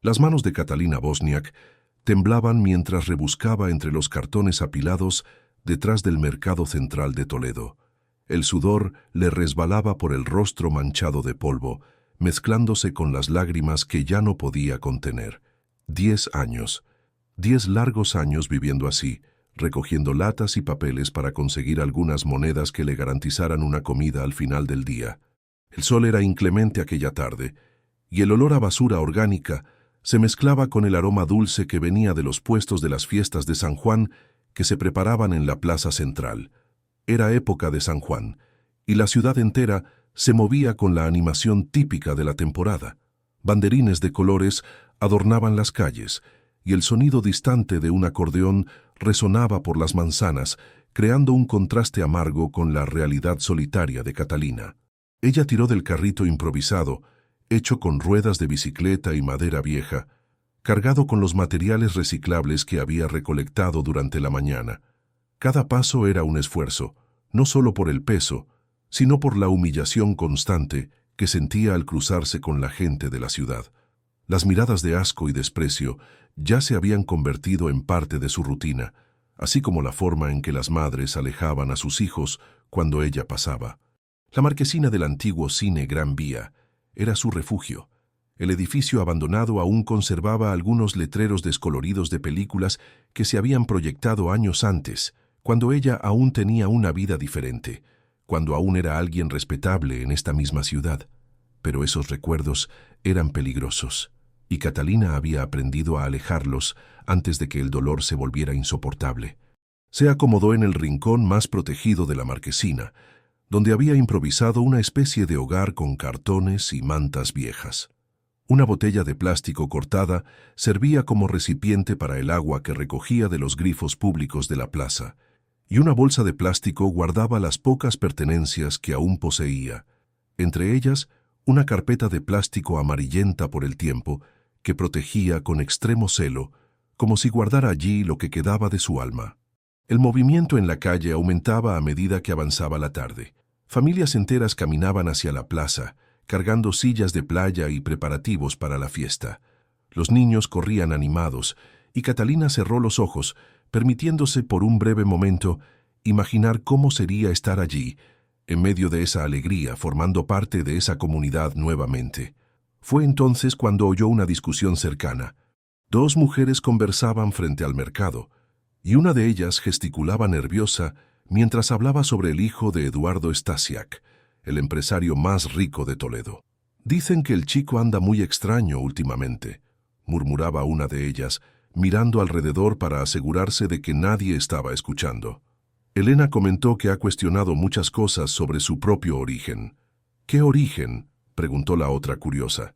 Las manos de Catalina Wozniak temblaban mientras rebuscaba entre los cartones apilados detrás del mercado central de Toledo. El sudor le resbalaba por el rostro manchado de polvo, mezclándose con las lágrimas que ya no podía contener. 10 años. 10 largos años viviendo así, recogiendo latas y papeles para conseguir algunas monedas que le garantizaran una comida al final del día. El sol era inclemente aquella tarde, y el olor a basura orgánica se mezclaba con el aroma dulce que venía de los puestos de las fiestas de San Juan que se preparaban en la plaza central. Era época de San Juan, y la ciudad entera se movía con la animación típica de la temporada. Banderines de colores adornaban las calles, y el sonido distante de un acordeón resonaba por las manzanas, creando un contraste amargo con la realidad solitaria de Catalina. Ella tiró del carrito improvisado, hecho con ruedas de bicicleta y madera vieja, cargado con los materiales reciclables que había recolectado durante la mañana. Cada paso era un esfuerzo, no solo por el peso, sino por la humillación constante que sentía al cruzarse con la gente de la ciudad. Las miradas de asco y desprecio ya se habían convertido en parte de su rutina, así como la forma en que las madres alejaban a sus hijos cuando ella pasaba. La marquesina del antiguo cine Gran Vía era su refugio. El edificio abandonado aún conservaba algunos letreros descoloridos de películas que se habían proyectado años antes, cuando ella aún tenía una vida diferente, cuando aún era alguien respetable en esta misma ciudad. Pero esos recuerdos eran peligrosos, y Catalina había aprendido a alejarlos antes de que el dolor se volviera insoportable. Se acomodó en el rincón más protegido de la marquesina, donde había improvisado una especie de hogar con cartones y mantas viejas. Una botella de plástico cortada servía como recipiente para el agua que recogía de los grifos públicos de la plaza, y una bolsa de plástico guardaba las pocas pertenencias que aún poseía, entre ellas una carpeta de plástico amarillenta por el tiempo que protegía con extremo celo, como si guardara allí lo que quedaba de su alma. El movimiento en la calle aumentaba a medida que avanzaba la tarde. Familias enteras caminaban hacia la plaza, cargando sillas de playa y preparativos para la fiesta. Los niños corrían animados, y Catalina cerró los ojos, permitiéndose por un breve momento imaginar cómo sería estar allí, en medio de esa alegría, formando parte de esa comunidad nuevamente. Fue entonces cuando oyó una discusión cercana. 2 mujeres conversaban frente al mercado, y una de ellas gesticulaba nerviosa mientras hablaba sobre el hijo de Eduardo Stasiak, el empresario más rico de Toledo. «Dicen que el chico anda muy extraño últimamente», murmuraba una de ellas, mirando alrededor para asegurarse de que nadie estaba escuchando. Elena comentó que ha cuestionado muchas cosas sobre su propio origen. «¿Qué origen?», preguntó la otra curiosa.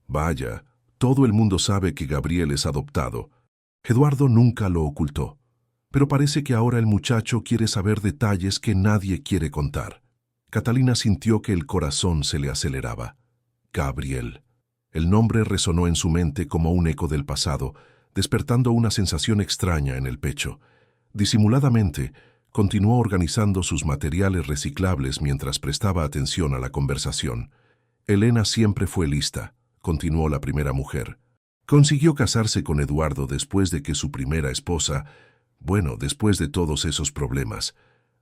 «Vaya, todo el mundo sabe que Gabriel es adoptado. Eduardo nunca lo ocultó. Pero parece que ahora el muchacho quiere saber detalles que nadie quiere contar». Catalina sintió que el corazón se le aceleraba. Gabriel. El nombre resonó en su mente como un eco del pasado, despertando una sensación extraña en el pecho. Disimuladamente, continuó organizando sus materiales reciclables mientras prestaba atención a la conversación. Elena siempre fue lista, continuó la primera mujer. Consiguió casarse con Eduardo después de que su primera esposa, después de todos esos problemas.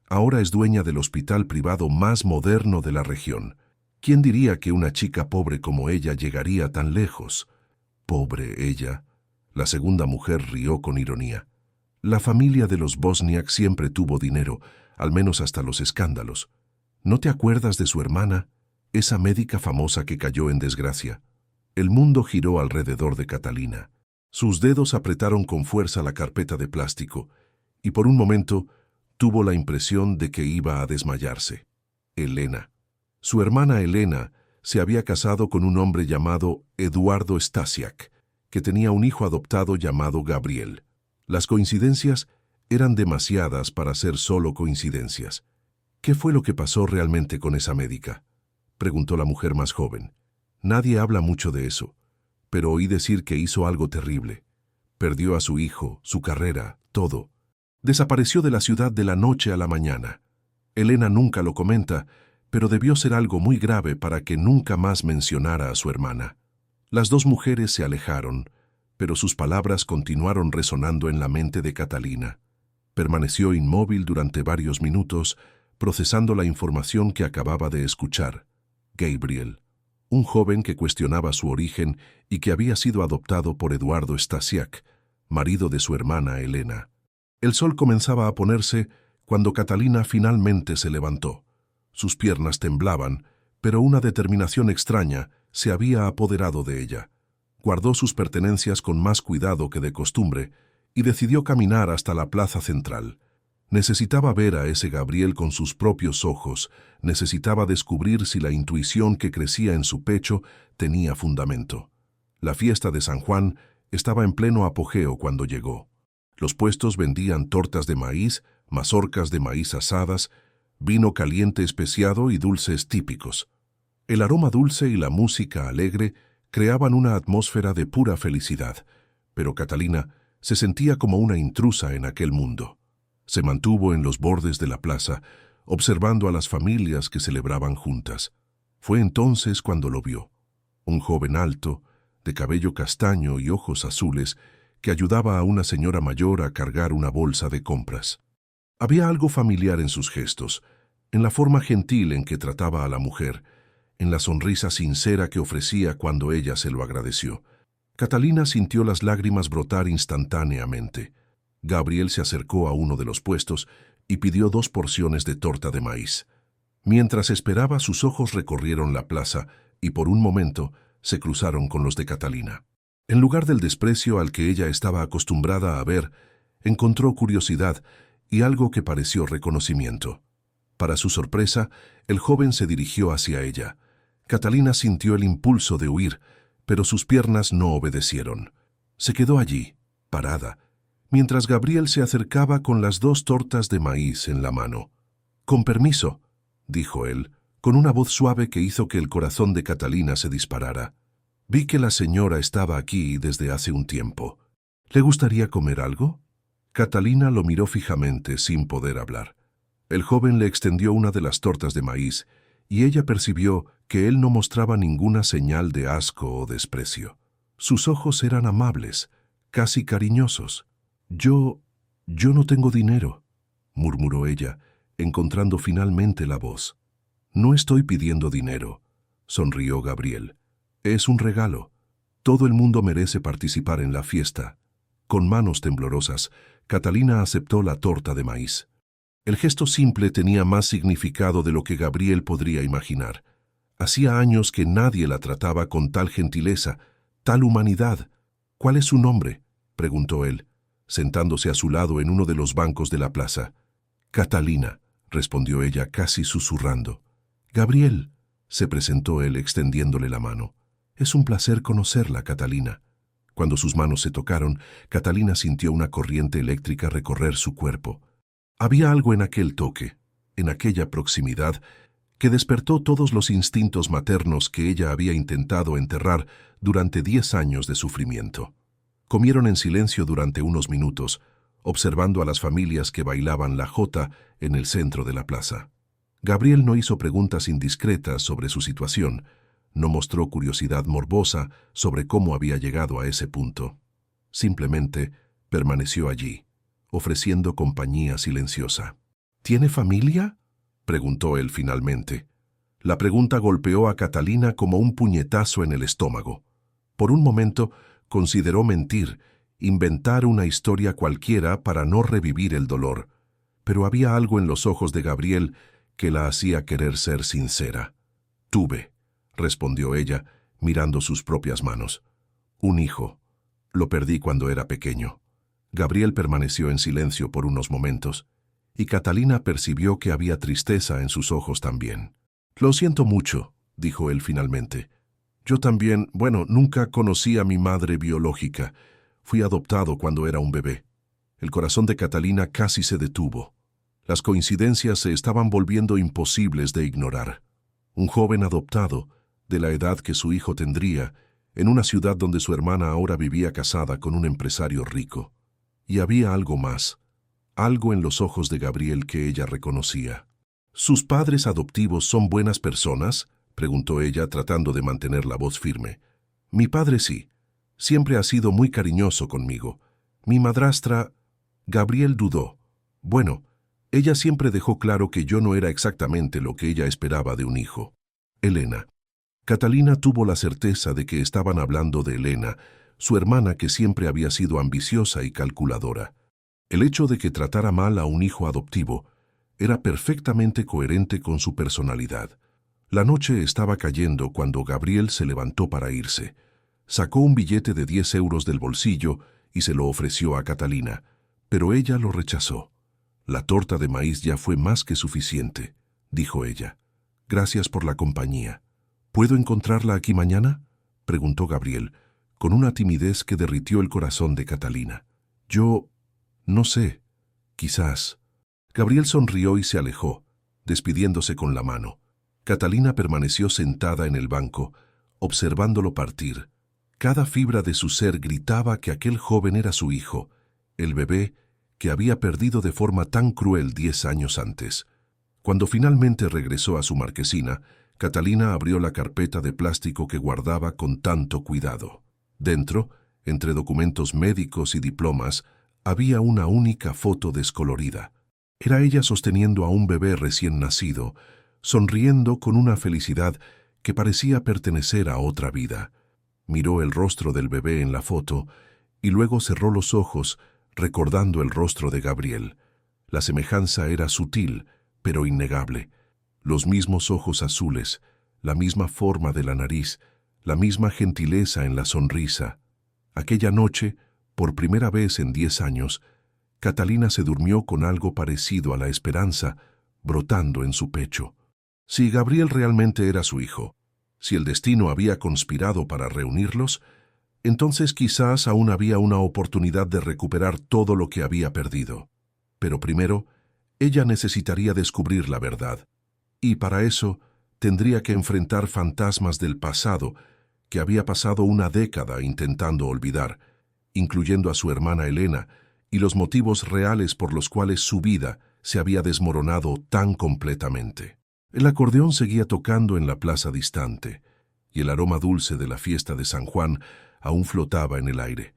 Ahora es dueña del hospital privado más moderno de la región. ¿Quién diría que una chica pobre como ella llegaría tan lejos? Pobre ella. La segunda mujer rió con ironía. La familia de los Wozniak siempre tuvo dinero, al menos hasta los escándalos. ¿No te acuerdas de su hermana, esa médica famosa que cayó en desgracia? El mundo giró alrededor de Catalina. Sus dedos apretaron con fuerza la carpeta de plástico, y por un momento tuvo la impresión de que iba a desmayarse. Elena. Su hermana Elena se había casado con un hombre llamado Eduardo Stasiak, que tenía un hijo adoptado llamado Gabriel. Las coincidencias eran demasiadas para ser solo coincidencias. ¿Qué fue lo que pasó realmente con esa médica?, preguntó la mujer más joven. Nadie habla mucho de eso, pero oí decir que hizo algo terrible. Perdió a su hijo, su carrera, todo. Desapareció de la ciudad de la noche a la mañana. Elena nunca lo comenta, pero debió ser algo muy grave para que nunca más mencionara a su hermana. Las 2 mujeres se alejaron, pero sus palabras continuaron resonando en la mente de Catalina. Permaneció inmóvil durante varios minutos, procesando la información que acababa de escuchar. Gabriel, un joven que cuestionaba su origen y que había sido adoptado por Eduardo Stasiak, marido de su hermana Elena. El sol comenzaba a ponerse cuando Catalina finalmente se levantó. Sus piernas temblaban, pero una determinación extraña se había apoderado de ella. Guardó sus pertenencias con más cuidado que de costumbre y decidió caminar hasta la plaza central. Necesitaba ver a ese Gabriel con sus propios ojos, necesitaba descubrir si la intuición que crecía en su pecho tenía fundamento. La fiesta de San Juan estaba en pleno apogeo cuando llegó. Los puestos vendían tortas de maíz, mazorcas de maíz asadas, vino caliente especiado y dulces típicos. El aroma dulce y la música alegre creaban una atmósfera de pura felicidad, pero Catalina se sentía como una intrusa en aquel mundo. Se mantuvo en los bordes de la plaza, observando a las familias que celebraban juntas. Fue entonces cuando lo vio. Un joven alto, de cabello castaño y ojos azules, que ayudaba a una señora mayor a cargar una bolsa de compras. Había algo familiar en sus gestos, en la forma gentil en que trataba a la mujer, en la sonrisa sincera que ofrecía cuando ella se lo agradeció. Catalina sintió las lágrimas brotar instantáneamente. Gabriel se acercó a uno de los puestos y pidió 2 porciones de torta de maíz. Mientras esperaba, sus ojos recorrieron la plaza y por un momento se cruzaron con los de Catalina. En lugar del desprecio al que ella estaba acostumbrada a ver, encontró curiosidad y algo que pareció reconocimiento. Para su sorpresa, el joven se dirigió hacia ella. Catalina sintió el impulso de huir, pero sus piernas no obedecieron. Se quedó allí, parada, mientras Gabriel se acercaba con las 2 tortas de maíz en la mano. «Con permiso», dijo él, con una voz suave que hizo que el corazón de Catalina se disparara. «Vi que la señora estaba aquí desde hace un tiempo. ¿Le gustaría comer algo?» Catalina lo miró fijamente, sin poder hablar. El joven le extendió una de las tortas de maíz, y ella percibió que él no mostraba ninguna señal de asco o desprecio. Sus ojos eran amables, casi cariñosos. Yo no tengo dinero», murmuró ella, encontrando finalmente la voz. «No estoy pidiendo dinero», sonrió Gabriel. «Es un regalo. Todo el mundo merece participar en la fiesta». Con manos temblorosas, Catalina aceptó la torta de maíz. El gesto simple tenía más significado de lo que Gabriel podría imaginar. Hacía años que nadie la trataba con tal gentileza, tal humanidad. «¿Cuál es su nombre?», preguntó él, sentándose a su lado en uno de los bancos de la plaza. «Catalina», respondió ella casi susurrando. «Gabriel», se presentó él extendiéndole la mano. «Es un placer conocerla, Catalina». Cuando sus manos se tocaron, Catalina sintió una corriente eléctrica recorrer su cuerpo. Había algo en aquel toque, en aquella proximidad, que despertó todos los instintos maternos que ella había intentado enterrar durante 10 años de sufrimiento. Comieron en silencio durante unos minutos, observando a las familias que bailaban la jota en el centro de la plaza. Gabriel no hizo preguntas indiscretas sobre su situación, no mostró curiosidad morbosa sobre cómo había llegado a ese punto. Simplemente permaneció allí, ofreciendo compañía silenciosa. «¿Tiene familia?», preguntó él finalmente. La pregunta golpeó a Catalina como un puñetazo en el estómago. Por un momento consideró mentir, inventar una historia cualquiera para no revivir el dolor, pero había algo en los ojos de Gabriel que la hacía querer ser sincera. «Tuve», respondió ella, mirando sus propias manos. «Un hijo. Lo perdí cuando era pequeño». Gabriel permaneció en silencio por unos momentos, y Catalina percibió que había tristeza en sus ojos también. «Lo siento mucho», dijo él finalmente. «Yo también, nunca conocí a mi madre biológica. Fui adoptado cuando era un bebé». El corazón de Catalina casi se detuvo. Las coincidencias se estaban volviendo imposibles de ignorar. Un joven adoptado, de la edad que su hijo tendría, en una ciudad donde su hermana ahora vivía casada con un empresario rico. Y había algo más, algo en los ojos de Gabriel que ella reconocía. «¿Sus padres adoptivos son buenas personas?», preguntó ella, tratando de mantener la voz firme. «Mi padre sí. Siempre ha sido muy cariñoso conmigo. Mi madrastra... Gabriel dudó. Bueno, ella siempre dejó claro que yo no era exactamente lo que ella esperaba de un hijo. Elena. Catalina tuvo la certeza de que estaban hablando de Elena, su hermana que siempre había sido ambiciosa y calculadora. El hecho de que tratara mal a un hijo adoptivo era perfectamente coherente con su personalidad. La noche estaba cayendo cuando Gabriel se levantó para irse. Sacó un billete de 10 euros del bolsillo y se lo ofreció a Catalina, pero ella lo rechazó. La torta de maíz ya fue más que suficiente, dijo ella. Gracias por la compañía. ¿Puedo encontrarla aquí mañana?, preguntó Gabriel, con una timidez que derritió el corazón de Catalina. Yo... no sé. Quizás. Gabriel sonrió y se alejó, despidiéndose con la mano. Catalina permaneció sentada en el banco, observándolo partir. Cada fibra de su ser gritaba que aquel joven era su hijo, el bebé que había perdido de forma tan cruel 10 años antes. Cuando finalmente regresó a su marquesina, Catalina abrió la carpeta de plástico que guardaba con tanto cuidado. Dentro, entre documentos médicos y diplomas, había una única foto descolorida. Era ella sosteniendo a un bebé recién nacido, sonriendo con una felicidad que parecía pertenecer a otra vida. Miró el rostro del bebé en la foto y luego cerró los ojos, recordando el rostro de Gabriel. La semejanza era sutil, pero innegable. Los mismos ojos azules, la misma forma de la nariz, la misma gentileza en la sonrisa. Aquella noche, por primera vez en 10 años, Catalina se durmió con algo parecido a la esperanza, brotando en su pecho. Si Gabriel realmente era su hijo, si el destino había conspirado para reunirlos, entonces quizás aún había una oportunidad de recuperar todo lo que había perdido. Pero primero, ella necesitaría descubrir la verdad. Y para eso tendría que enfrentar fantasmas del pasado que había pasado una década intentando olvidar, incluyendo a su hermana Elena, y los motivos reales por los cuales su vida se había desmoronado tan completamente. El acordeón seguía tocando en la plaza distante, y el aroma dulce de la fiesta de San Juan aún flotaba en el aire.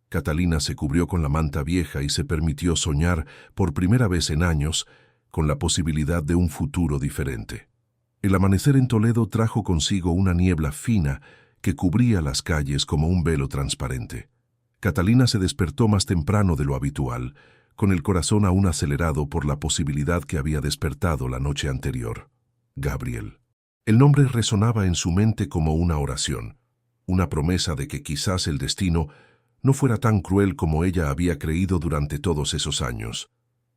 Catalina se cubrió con la manta vieja y se permitió soñar, por primera vez en años, con la posibilidad de un futuro diferente. El amanecer en Toledo trajo consigo una niebla fina que cubría las calles como un velo transparente. Catalina se despertó más temprano de lo habitual, con el corazón aún acelerado por la posibilidad que había despertado la noche anterior. Gabriel. El nombre resonaba en su mente como una oración, una promesa de que quizás el destino no fuera tan cruel como ella había creído durante todos esos años.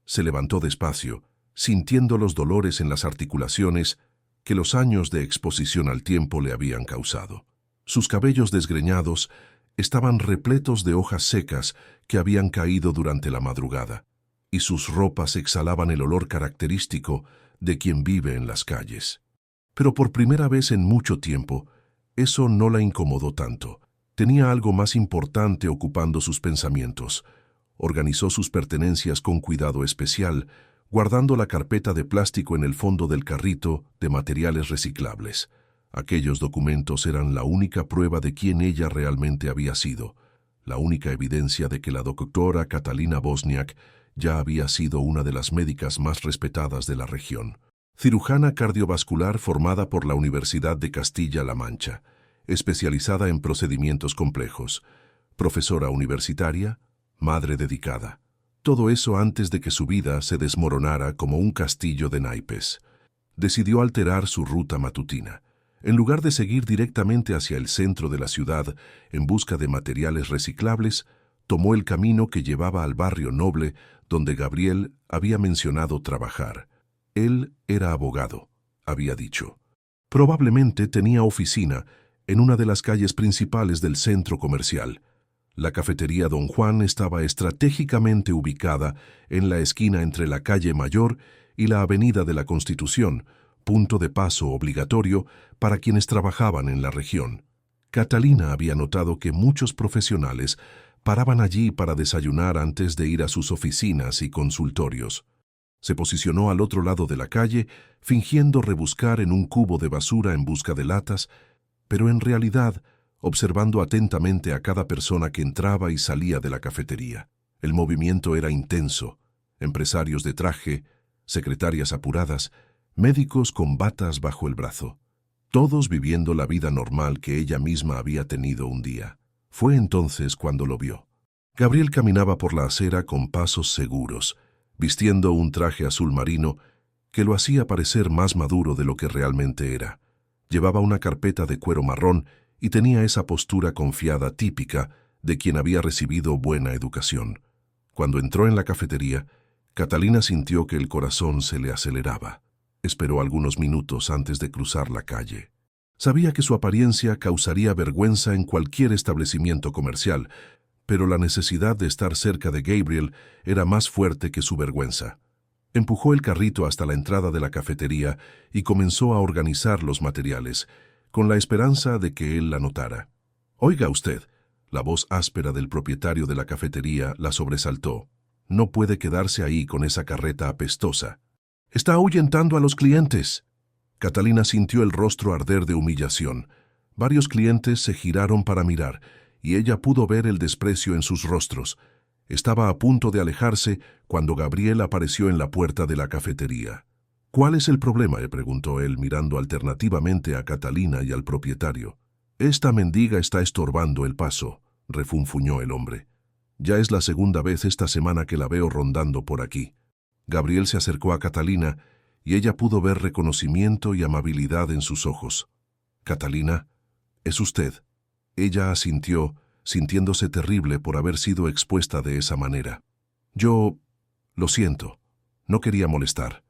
Se levantó despacio, sintiendo los dolores en las articulaciones que los años de exposición al tiempo le habían causado. Sus cabellos desgreñados estaban repletos de hojas secas que habían caído durante la madrugada, y sus ropas exhalaban el olor característico de quien vive en las calles. Pero por primera vez en mucho tiempo, eso no la incomodó tanto. Tenía algo más importante ocupando sus pensamientos. Organizó sus pertenencias con cuidado especial, guardando la carpeta de plástico en el fondo del carrito de materiales reciclables. Aquellos documentos eran la única prueba de quién ella realmente había sido, la única evidencia de que la doctora Catalina Bosniak ya había sido una de las médicas más respetadas de la región. Cirujana cardiovascular formada por la Universidad de Castilla-La Mancha, especializada en procedimientos complejos, profesora universitaria, madre dedicada. Todo eso antes de que su vida se desmoronara como un castillo de naipes. Decidió alterar su ruta matutina. En lugar de seguir directamente hacia el centro de la ciudad en busca de materiales reciclables, tomó el camino que llevaba al barrio noble donde Gabriel había mencionado trabajar. Él era abogado, había dicho. Probablemente tenía oficina en una de las calles principales del centro comercial. La cafetería Don Juan estaba estratégicamente ubicada en la esquina entre la calle Mayor y la avenida de la Constitución, punto de paso obligatorio para quienes trabajaban en la región. Catalina había notado que muchos profesionales paraban allí para desayunar antes de ir a sus oficinas y consultorios. Se posicionó al otro lado de la calle, fingiendo rebuscar en un cubo de basura en busca de latas, pero en realidad observando atentamente a cada persona que entraba y salía de la cafetería. El movimiento era intenso. Empresarios de traje, secretarias apuradas, médicos con batas bajo el brazo. Todos viviendo la vida normal que ella misma había tenido un día. Fue entonces cuando lo vio. Gabriel caminaba por la acera con pasos seguros, vistiendo un traje azul marino que lo hacía parecer más maduro de lo que realmente era. Llevaba una carpeta de cuero marrón y tenía esa postura confiada típica de quien había recibido buena educación. Cuando entró en la cafetería, Catalina sintió que el corazón se le aceleraba. Esperó algunos minutos antes de cruzar la calle. Sabía que su apariencia causaría vergüenza en cualquier establecimiento comercial, pero la necesidad de estar cerca de Gabriel era más fuerte que su vergüenza. Empujó el carrito hasta la entrada de la cafetería y comenzó a organizar los materiales, con la esperanza de que él la notara. «Oiga usted», la voz áspera del propietario de la cafetería la sobresaltó. «No puede quedarse ahí con esa carreta apestosa. Está ahuyentando a los clientes». Catalina sintió el rostro arder de humillación. Varios clientes se giraron para mirar, y ella pudo ver el desprecio en sus rostros. Estaba a punto de alejarse cuando Gabriel apareció en la puerta de la cafetería. «¿Cuál es el problema?», le preguntó él, mirando alternativamente a Catalina y al propietario. «Esta mendiga está estorbando el paso», refunfuñó el hombre. «Ya es la segunda vez esta semana que la veo rondando por aquí». Gabriel se acercó a Catalina y ella pudo ver reconocimiento y amabilidad en sus ojos. «Catalina, ¿es usted?». Ella asintió, sintiéndose terrible por haber sido expuesta de esa manera. «Yo... lo siento. No quería molestar».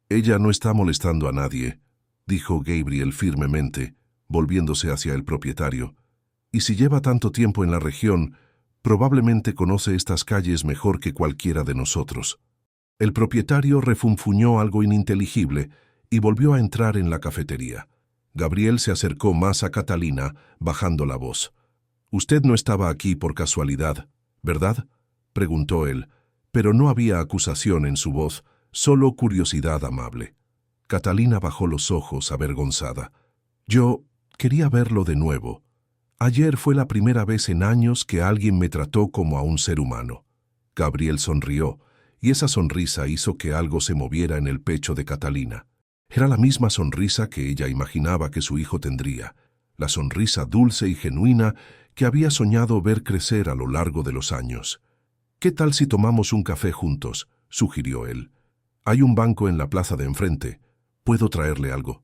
«Ella no está molestando a nadie», dijo Gabriel firmemente, volviéndose hacia el propietario. «Y si lleva tanto tiempo en la región, probablemente conoce estas calles mejor que cualquiera de nosotros». El propietario refunfuñó algo ininteligible y volvió a entrar en la cafetería. Gabriel se acercó más a Catalina, bajando la voz. «Usted no estaba aquí por casualidad, ¿verdad?», preguntó él, pero no había acusación en su voz, solo curiosidad amable. Catalina bajó los ojos, avergonzada. «Yo quería verlo de nuevo. Ayer fue la primera vez en años que alguien me trató como a un ser humano». Gabriel sonrió, y esa sonrisa hizo que algo se moviera en el pecho de Catalina. Era la misma sonrisa que ella imaginaba que su hijo tendría, la sonrisa dulce y genuina que había soñado ver crecer a lo largo de los años. «¿Qué tal si tomamos un café juntos?», sugirió él. «Hay un banco en la plaza de enfrente. ¿Puedo traerle algo?».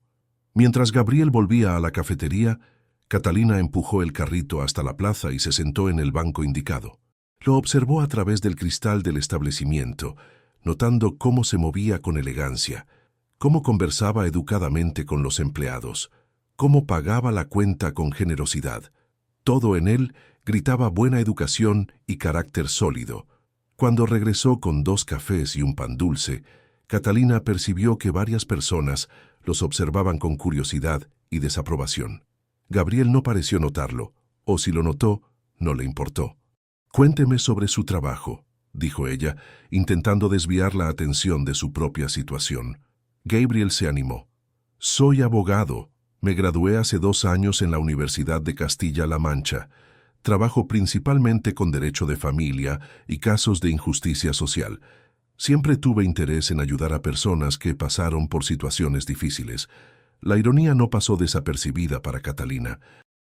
Mientras Gabriel volvía a la cafetería, Catalina empujó el carrito hasta la plaza y se sentó en el banco indicado. Lo observó a través del cristal del establecimiento, notando cómo se movía con elegancia, cómo conversaba educadamente con los empleados, cómo pagaba la cuenta con generosidad. Todo en él gritaba buena educación y carácter sólido. Cuando regresó con 2 cafés y un pan dulce, Catalina percibió que varias personas los observaban con curiosidad y desaprobación. Gabriel no pareció notarlo, o si lo notó, no le importó. «Cuénteme sobre su trabajo», dijo ella, intentando desviar la atención de su propia situación. Gabriel se animó. «Soy abogado. Me gradué hace 2 años en la Universidad de Castilla-La Mancha. Trabajo principalmente con derecho de familia y casos de injusticia social. Siempre tuve interés en ayudar a personas que pasaron por situaciones difíciles». La ironía no pasó desapercibida para Catalina.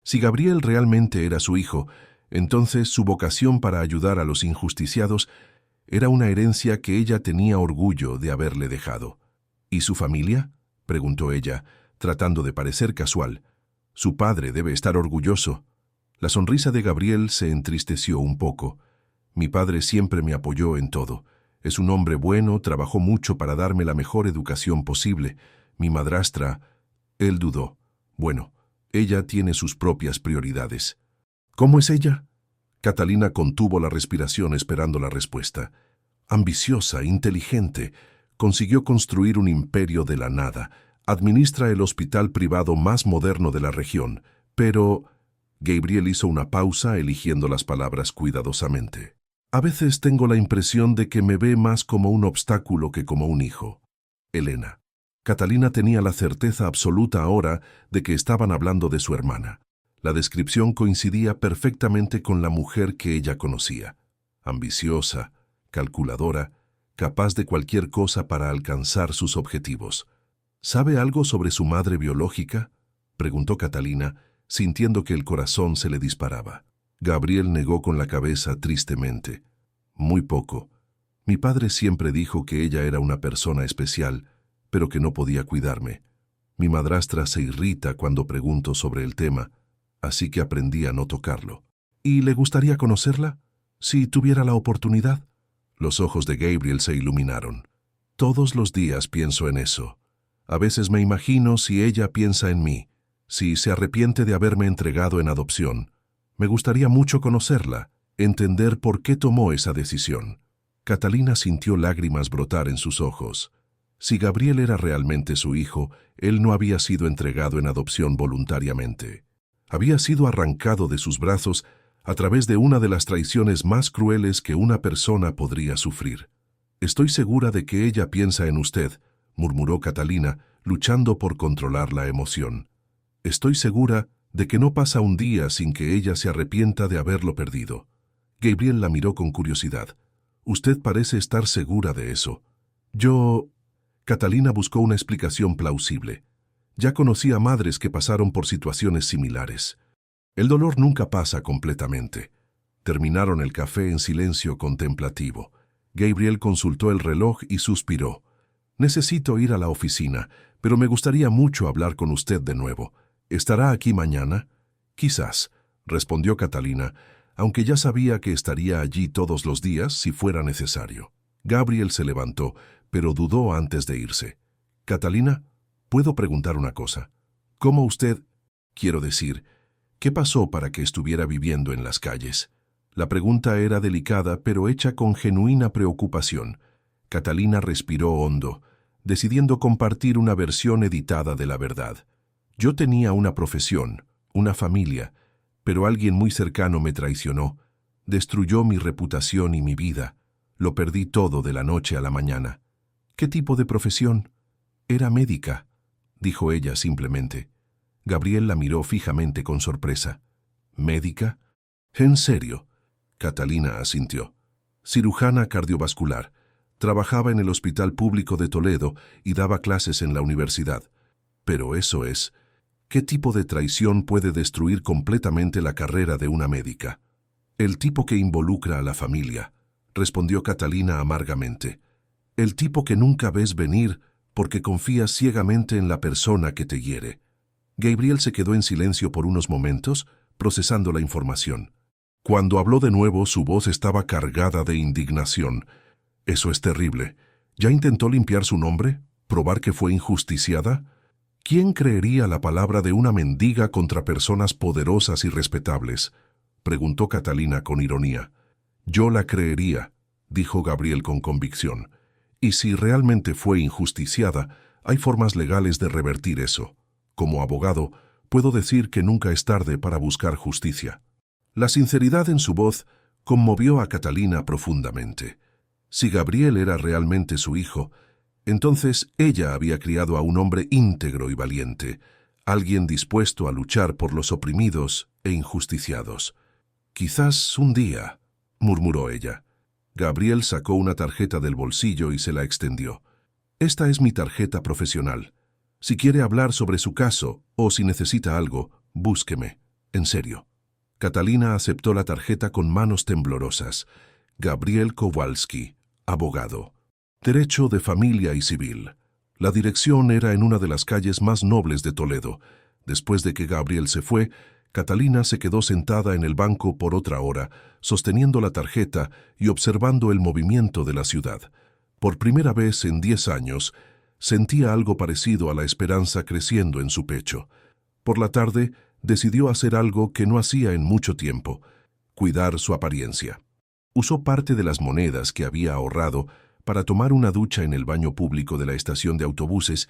Si Gabriel realmente era su hijo, entonces su vocación para ayudar a los injusticiados era una herencia que ella tenía orgullo de haberle dejado. «¿Y su familia?», preguntó ella, tratando de parecer casual. «Su padre debe estar orgulloso». La sonrisa de Gabriel se entristeció un poco. «Mi padre siempre me apoyó en todo. Es un hombre bueno, trabajó mucho para darme la mejor educación posible. Mi madrastra...». Él dudó. «Bueno, ella tiene sus propias prioridades». «¿Cómo es ella?». Catalina contuvo la respiración esperando la respuesta. «Ambiciosa, inteligente, consiguió construir un imperio de la nada. Administra el hospital privado más moderno de la región, pero...». Gabriel hizo una pausa, eligiendo las palabras cuidadosamente. «A veces tengo la impresión de que me ve más como un obstáculo que como un hijo». Elena. Catalina tenía la certeza absoluta ahora de que estaban hablando de su hermana. La descripción coincidía perfectamente con la mujer que ella conocía. Ambiciosa, calculadora, capaz de cualquier cosa para alcanzar sus objetivos. ¿Sabe algo sobre su madre biológica?, preguntó Catalina, sintiendo que el corazón se le disparaba. Gabriel negó con la cabeza tristemente. Muy poco. Mi padre siempre dijo que ella era una persona especial, pero que no podía cuidarme. Mi madrastra se irrita cuando pregunto sobre el tema, así que aprendí a no tocarlo. ¿Y le gustaría conocerla? Si tuviera la oportunidad. Los ojos de Gabriel se iluminaron. Todos los días pienso en eso. A veces me imagino si ella piensa en mí, si se arrepiente de haberme entregado en adopción. Me gustaría mucho conocerla, entender por qué tomó esa decisión. Catalina sintió lágrimas brotar en sus ojos. Si Gabriel era realmente su hijo, él no había sido entregado en adopción voluntariamente. Había sido arrancado de sus brazos a través de una de las traiciones más crueles que una persona podría sufrir. «Estoy segura de que ella piensa en usted», murmuró Catalina, luchando por controlar la emoción. «Estoy segura de que no pasa un día sin que ella se arrepienta de haberlo perdido». Gabriel la miró con curiosidad. «Usted parece estar segura de eso». «Yo...» Catalina buscó una explicación plausible. Ya conocía madres que pasaron por situaciones similares. El dolor nunca pasa completamente. Terminaron el café en silencio contemplativo. Gabriel consultó el reloj y suspiró. «Necesito ir a la oficina, pero me gustaría mucho hablar con usted de nuevo. ¿Estará aquí mañana?» «Quizás», respondió Catalina, aunque ya sabía que estaría allí todos los días si fuera necesario. Gabriel se levantó, pero dudó antes de irse. «Catalina, ¿puedo preguntar una cosa? ¿Cómo usted...? Quiero decir, ¿qué pasó para que estuviera viviendo en las calles?» La pregunta era delicada, pero hecha con genuina preocupación. Catalina respiró hondo, decidiendo compartir una versión editada de la verdad. «Yo tenía una profesión, una familia, pero alguien muy cercano me traicionó. Destruyó mi reputación y mi vida. Lo perdí todo de la noche a la mañana». «¿Qué tipo de profesión?» «Era médica», dijo ella simplemente. Gabriel la miró fijamente con sorpresa. «¿Médica? ¿En serio?» Catalina asintió. «Cirujana cardiovascular. Trabajaba en el Hospital Público de Toledo y daba clases en la universidad. Pero eso es... ¿Qué tipo de traición puede destruir completamente la carrera de una médica?» «El tipo que involucra a la familia», respondió Catalina amargamente. «El tipo que nunca ves venir porque confías ciegamente en la persona que te hiere». Gabriel se quedó en silencio por unos momentos, procesando la información. Cuando habló de nuevo, su voz estaba cargada de indignación. «Eso es terrible. ¿Ya intentó limpiar su nombre? ¿Probar que fue injusticiada? ¿Quién creería la palabra de una mendiga contra personas poderosas y respetables?», preguntó Catalina con ironía. «Yo la creería», dijo Gabriel con convicción. «Y si realmente fue injusticiada, hay formas legales de revertir eso. Como abogado, puedo decir que nunca es tarde para buscar justicia». La sinceridad en su voz conmovió a Catalina profundamente. Si Gabriel era realmente su hijo, entonces ella había criado a un hombre íntegro y valiente, alguien dispuesto a luchar por los oprimidos e injusticiados. «Quizás un día», murmuró ella. Gabriel sacó una tarjeta del bolsillo y se la extendió. «Esta es mi tarjeta profesional. Si quiere hablar sobre su caso o si necesita algo, búsqueme. En serio». Catalina aceptó la tarjeta con manos temblorosas. Gabriel Kowalski, abogado. Derecho de familia y civil. La dirección era en una de las calles más nobles de Toledo. Después de que Gabriel se fue, Catalina se quedó sentada en el banco por otra hora, sosteniendo la tarjeta y observando el movimiento de la ciudad. Por primera vez en 10 años, sentía algo parecido a la esperanza creciendo en su pecho. Por la tarde, decidió hacer algo que no hacía en mucho tiempo: cuidar su apariencia. Usó parte de las monedas que había ahorrado para tomar una ducha en el baño público de la estación de autobuses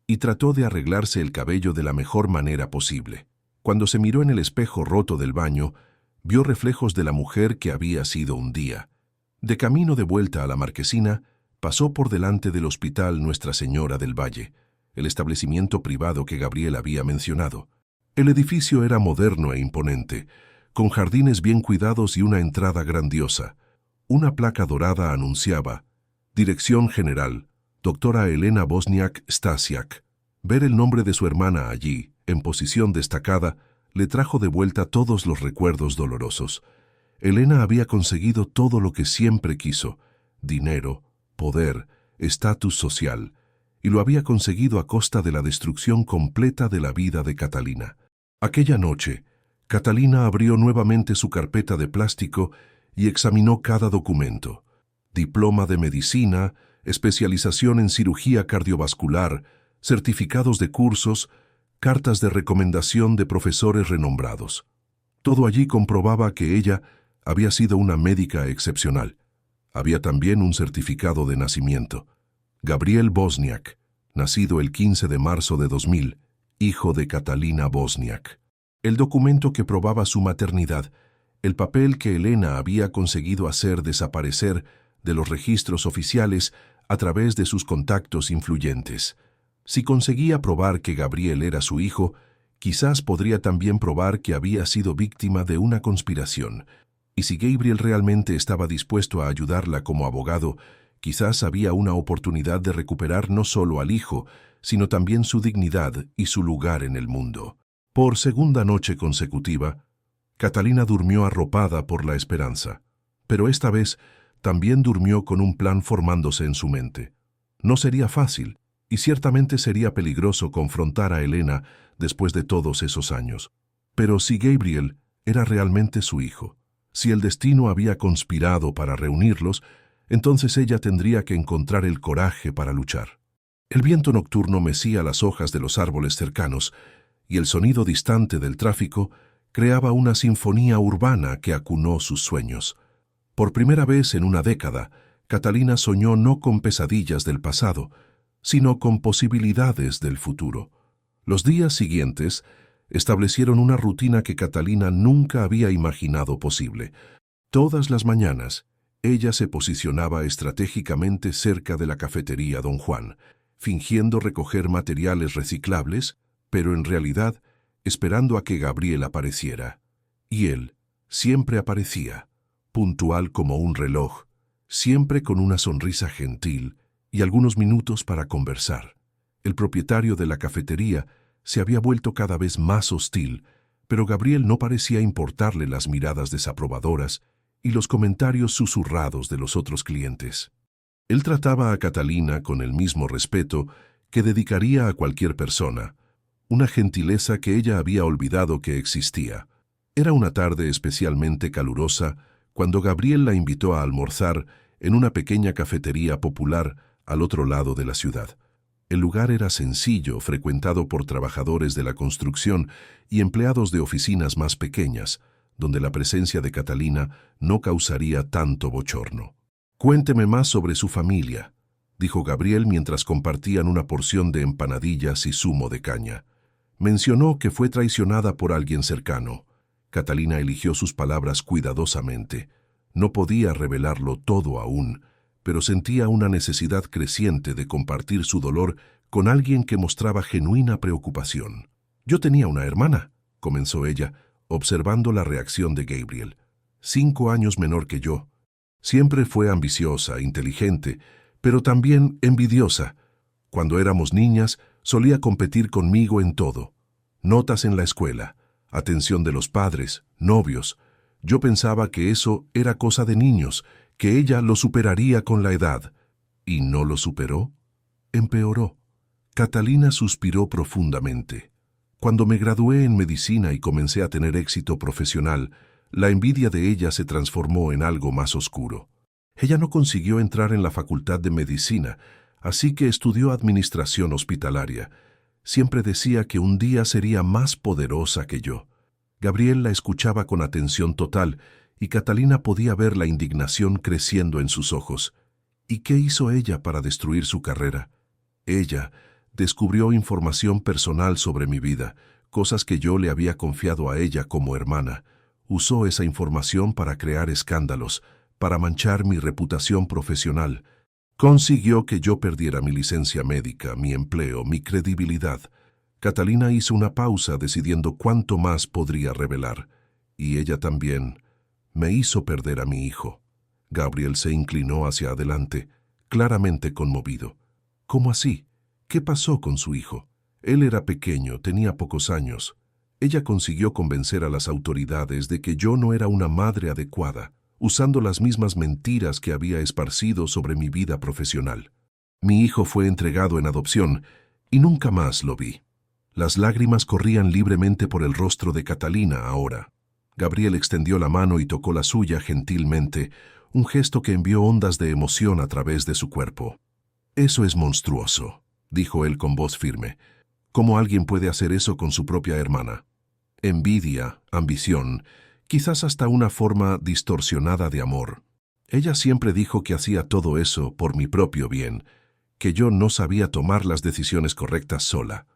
y trató de arreglarse el cabello de la mejor manera posible. Cuando se miró en el espejo roto del baño, vio reflejos de la mujer que había sido un día. De camino de vuelta a la marquesina, pasó por delante del Hospital Nuestra Señora del Valle, el establecimiento privado que Gabriel había mencionado. El edificio era moderno e imponente, con jardines bien cuidados y una entrada grandiosa. Una placa dorada anunciaba: Dirección General, Doctora Elena Bosniak-Stasiak. Ver el nombre de su hermana allí, en posición destacada, le trajo de vuelta todos los recuerdos dolorosos. Elena había conseguido todo lo que siempre quiso: dinero, poder, estatus social, y lo había conseguido a costa de la destrucción completa de la vida de Catalina. Aquella noche, Catalina abrió nuevamente su carpeta de plástico y examinó cada documento: diploma de medicina, especialización en cirugía cardiovascular, certificados de cursos, cartas de recomendación de profesores renombrados. Todo allí comprobaba que ella había sido una médica excepcional. Había también un certificado de nacimiento: Gabriel Bosniak, nacido el 15 de marzo de 2000, hijo de Catalina Bosniak. El documento que probaba su maternidad, el papel que Elena había conseguido hacer desaparecer de los registros oficiales a través de sus contactos influyentes. Si conseguía probar que Gabriel era su hijo, quizás podría también probar que había sido víctima de una conspiración. Y si Gabriel realmente estaba dispuesto a ayudarla como abogado, quizás había una oportunidad de recuperar no solo al hijo, sino también su dignidad y su lugar en el mundo. Por segunda noche consecutiva, Catalina durmió arropada por la esperanza, pero esta vez también durmió con un plan formándose en su mente. No sería fácil, y ciertamente sería peligroso confrontar a Elena después de todos esos años. Pero si Gabriel era realmente su hijo, si el destino había conspirado para reunirlos, entonces ella tendría que encontrar el coraje para luchar. El viento nocturno mecía las hojas de los árboles cercanos, y el sonido distante del tráfico creaba una sinfonía urbana que acunó sus sueños. Por primera vez en una década, Catalina soñó no con pesadillas del pasado, sino con posibilidades del futuro. Los días siguientes establecieron una rutina que Catalina nunca había imaginado posible. Todas las mañanas, ella se posicionaba estratégicamente cerca de la cafetería Don Juan, fingiendo recoger materiales reciclables, pero en realidad esperando a que Gabriel apareciera. Y él siempre aparecía, puntual como un reloj, siempre con una sonrisa gentil y algunos minutos para conversar. El propietario de la cafetería se había vuelto cada vez más hostil, pero Gabriel no parecía importarle las miradas desaprobadoras y los comentarios susurrados de los otros clientes. Él trataba a Catalina con el mismo respeto que dedicaría a cualquier persona, una gentileza que ella había olvidado que existía. Era una tarde especialmente calurosa cuando Gabriel la invitó a almorzar en una pequeña cafetería popular al otro lado de la ciudad. El lugar era sencillo, frecuentado por trabajadores de la construcción y empleados de oficinas más pequeñas, donde la presencia de Catalina no causaría tanto bochorno. «Cuénteme más sobre su familia», dijo Gabriel mientras compartían una porción de empanadillas y zumo de caña. Mencionó que fue traicionada por alguien cercano. Catalina eligió sus palabras cuidadosamente. No podía revelarlo todo aún, pero sentía una necesidad creciente de compartir su dolor con alguien que mostraba genuina preocupación. «Yo tenía una hermana», comenzó ella, observando la reacción de Gabriel. 5 años menor que yo. Siempre fue ambiciosa, inteligente, pero también envidiosa. Cuando éramos niñas, solía competir conmigo en todo. Notas en la escuela, atención de los padres, novios. Yo pensaba que eso era cosa de niños, que ella lo superaría con la edad. ¿Y no lo superó? Empeoró. Catalina suspiró profundamente. Cuando me gradué en medicina y comencé a tener éxito profesional, la envidia de ella se transformó en algo más oscuro. Ella no consiguió entrar en la facultad de medicina, así que estudió administración hospitalaria. Siempre decía que un día sería más poderosa que yo. Gabriel la escuchaba con atención total y Catalina podía ver la indignación creciendo en sus ojos. ¿Y qué hizo ella para destruir su carrera? Ella descubrió información personal sobre mi vida, cosas que yo le había confiado a ella como hermana. Usó esa información para crear escándalos, para manchar mi reputación profesional. Consiguió que yo perdiera mi licencia médica, mi empleo, mi credibilidad. Catalina hizo una pausa decidiendo cuánto más podría revelar. Y ella también. Me hizo perder a mi hijo. Gabriel se inclinó hacia adelante, claramente conmovido. ¿Cómo así? ¿Qué pasó con su hijo? Él era pequeño, tenía pocos años. Ella consiguió convencer a las autoridades de que yo no era una madre adecuada, usando las mismas mentiras que había esparcido sobre mi vida profesional. Mi hijo fue entregado en adopción y nunca más lo vi. Las lágrimas corrían libremente por el rostro de Catalina ahora. Gabriel extendió la mano y tocó la suya gentilmente, un gesto que envió ondas de emoción a través de su cuerpo. «Eso es monstruoso», dijo él con voz firme. «¿Cómo alguien puede hacer eso con su propia hermana? Envidia, ambición, quizás hasta una forma distorsionada de amor. Ella siempre dijo que hacía todo eso por mi propio bien, que yo no sabía tomar las decisiones correctas sola».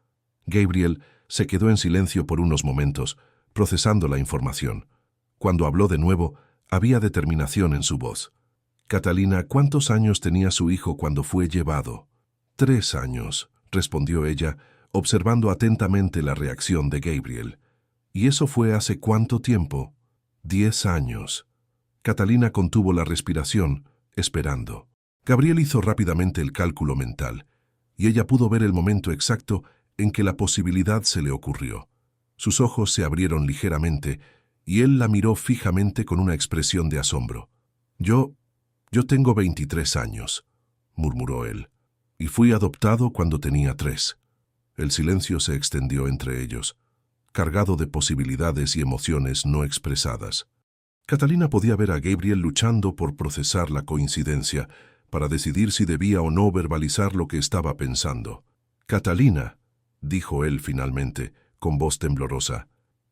Gabriel se quedó en silencio por unos momentos, procesando la información. Cuando habló de nuevo, había determinación en su voz. «Catalina, ¿cuántos años tenía su hijo cuando fue llevado?» 3 años, respondió ella, observando atentamente la reacción de Gabriel. «¿Y eso fue hace cuánto tiempo?» 10 años. Catalina contuvo la respiración, esperando. Gabriel hizo rápidamente el cálculo mental, y ella pudo ver el momento exacto en que la posibilidad se le ocurrió. Sus ojos se abrieron ligeramente, y él la miró fijamente con una expresión de asombro. Yo tengo 23 años, murmuró él, y fui adoptado cuando tenía 3. El silencio se extendió entre ellos, cargado de posibilidades y emociones no expresadas. Catalina podía ver a Gabriel luchando por procesar la coincidencia, para decidir si debía o no verbalizar lo que estaba pensando. «Catalina», dijo él finalmente, con voz temblorosa.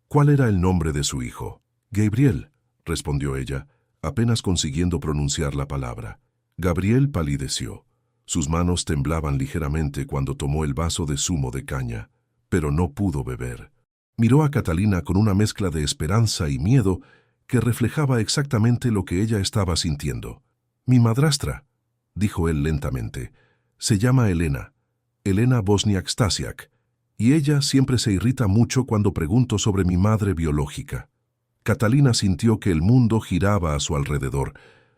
«¿Cuál era el nombre de su hijo?» «Gabriel», respondió ella, apenas consiguiendo pronunciar la palabra. Gabriel palideció. Sus manos temblaban ligeramente cuando tomó el vaso de zumo de caña, pero no pudo beber. Miró a Catalina con una mezcla de esperanza y miedo que reflejaba exactamente lo que ella estaba sintiendo. «Mi madrastra», dijo él lentamente, «se llama Elena Wozniak-Stasiak, y ella siempre se irrita mucho cuando pregunto sobre mi madre biológica». Catalina sintió que el mundo giraba a su alrededor.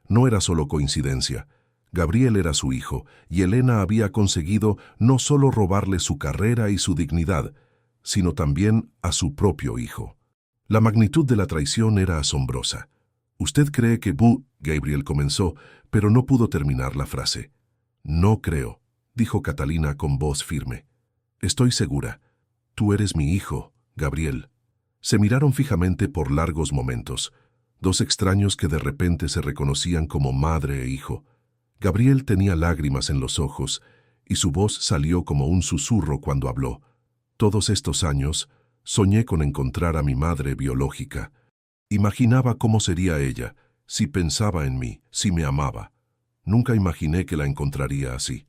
No era solo coincidencia. Gabriel era su hijo, y Elena había conseguido no solo robarle su carrera y su dignidad, sino también a su propio hijo. La magnitud de la traición era asombrosa. «¿Usted cree que Gabriel comenzó, pero no pudo terminar la frase. «No creo», dijo Catalina con voz firme. «Estoy segura. Tú eres mi hijo, Gabriel». Se miraron fijamente por largos momentos, dos extraños que de repente se reconocían como madre e hijo. Gabriel tenía lágrimas en los ojos, y su voz salió como un susurro cuando habló. «Todos estos años, soñé con encontrar a mi madre biológica. Imaginaba cómo sería ella, si pensaba en mí, si me amaba. Nunca imaginé que la encontraría así.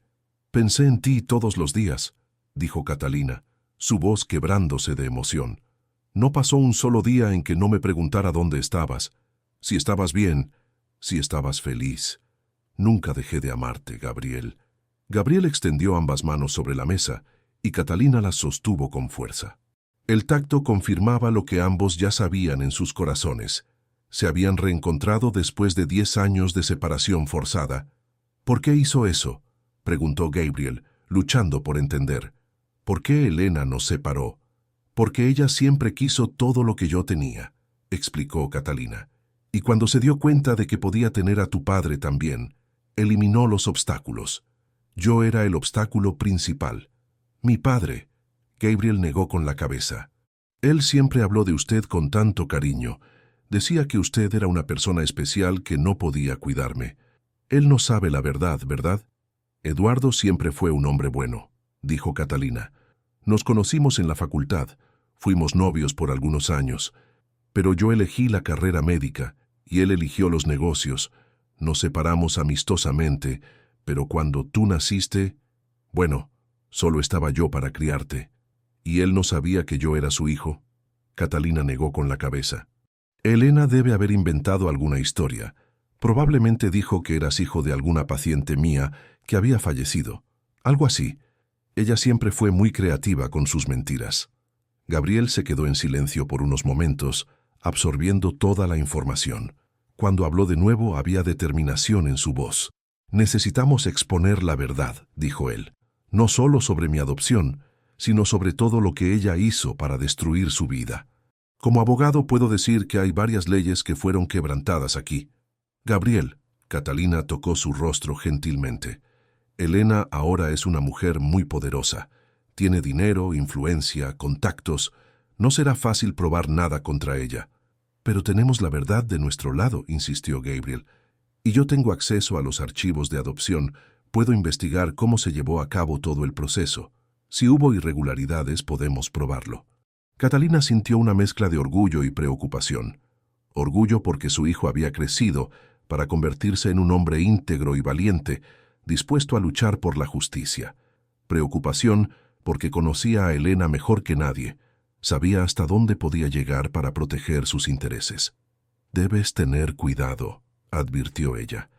Pensé en ti todos los días», dijo Catalina, su voz quebrándose de emoción. «No pasó un solo día en que no me preguntara dónde estabas, si estabas bien, si estabas feliz. Nunca dejé de amarte, Gabriel». Gabriel extendió ambas manos sobre la mesa y Catalina las sostuvo con fuerza. El tacto confirmaba lo que ambos ya sabían en sus corazones. Se habían reencontrado después de 10 años de separación forzada. «¿Por qué hizo eso?», preguntó Gabriel, luchando por entender. «¿Por qué Elena nos separó?» «Porque ella siempre quiso todo lo que yo tenía», explicó Catalina. «Y cuando se dio cuenta de que podía tener a tu padre también, eliminó los obstáculos. Yo era el obstáculo principal. Mi padre». Gabriel negó con la cabeza. «Él siempre habló de usted con tanto cariño. Decía que usted era una persona especial que no podía cuidarme. Él no sabe la verdad, ¿verdad?» «Eduardo siempre fue un hombre bueno», dijo Catalina. «Nos conocimos en la facultad, fuimos novios por algunos años, pero yo elegí la carrera médica y él eligió los negocios. Nos separamos amistosamente, pero cuando tú naciste, bueno, solo estaba yo para criarte. ¿Y él no sabía que yo era su hijo?». Catalina negó con la cabeza. «Elena debe haber inventado alguna historia. Probablemente dijo que eras hijo de alguna paciente mía que había fallecido. Algo así. Ella siempre fue muy creativa con sus mentiras. Gabriel se quedó en silencio por unos momentos, absorbiendo toda la información. Cuando habló de nuevo había determinación en su voz. «Necesitamos exponer la verdad», dijo él. «No solo sobre mi adopción, sino sobre todo lo que ella hizo para destruir su vida. Como abogado puedo decir que hay varias leyes que fueron quebrantadas aquí». «Gabriel», Catalina tocó su rostro gentilmente. «Elena ahora es una mujer muy poderosa. Tiene dinero, influencia, contactos. No será fácil probar nada contra ella». «Pero tenemos la verdad de nuestro lado», insistió Gabriel. «Y yo tengo acceso a los archivos de adopción. Puedo investigar cómo se llevó a cabo todo el proceso. Si hubo irregularidades, podemos probarlo». Catalina sintió una mezcla de orgullo y preocupación. Orgullo porque su hijo había crecido para convertirse en un hombre íntegro y valiente, dispuesto a luchar por la justicia. Preocupación porque conocía a Elena mejor que nadie. Sabía hasta dónde podía llegar para proteger sus intereses. «Debes tener cuidado», advirtió ella.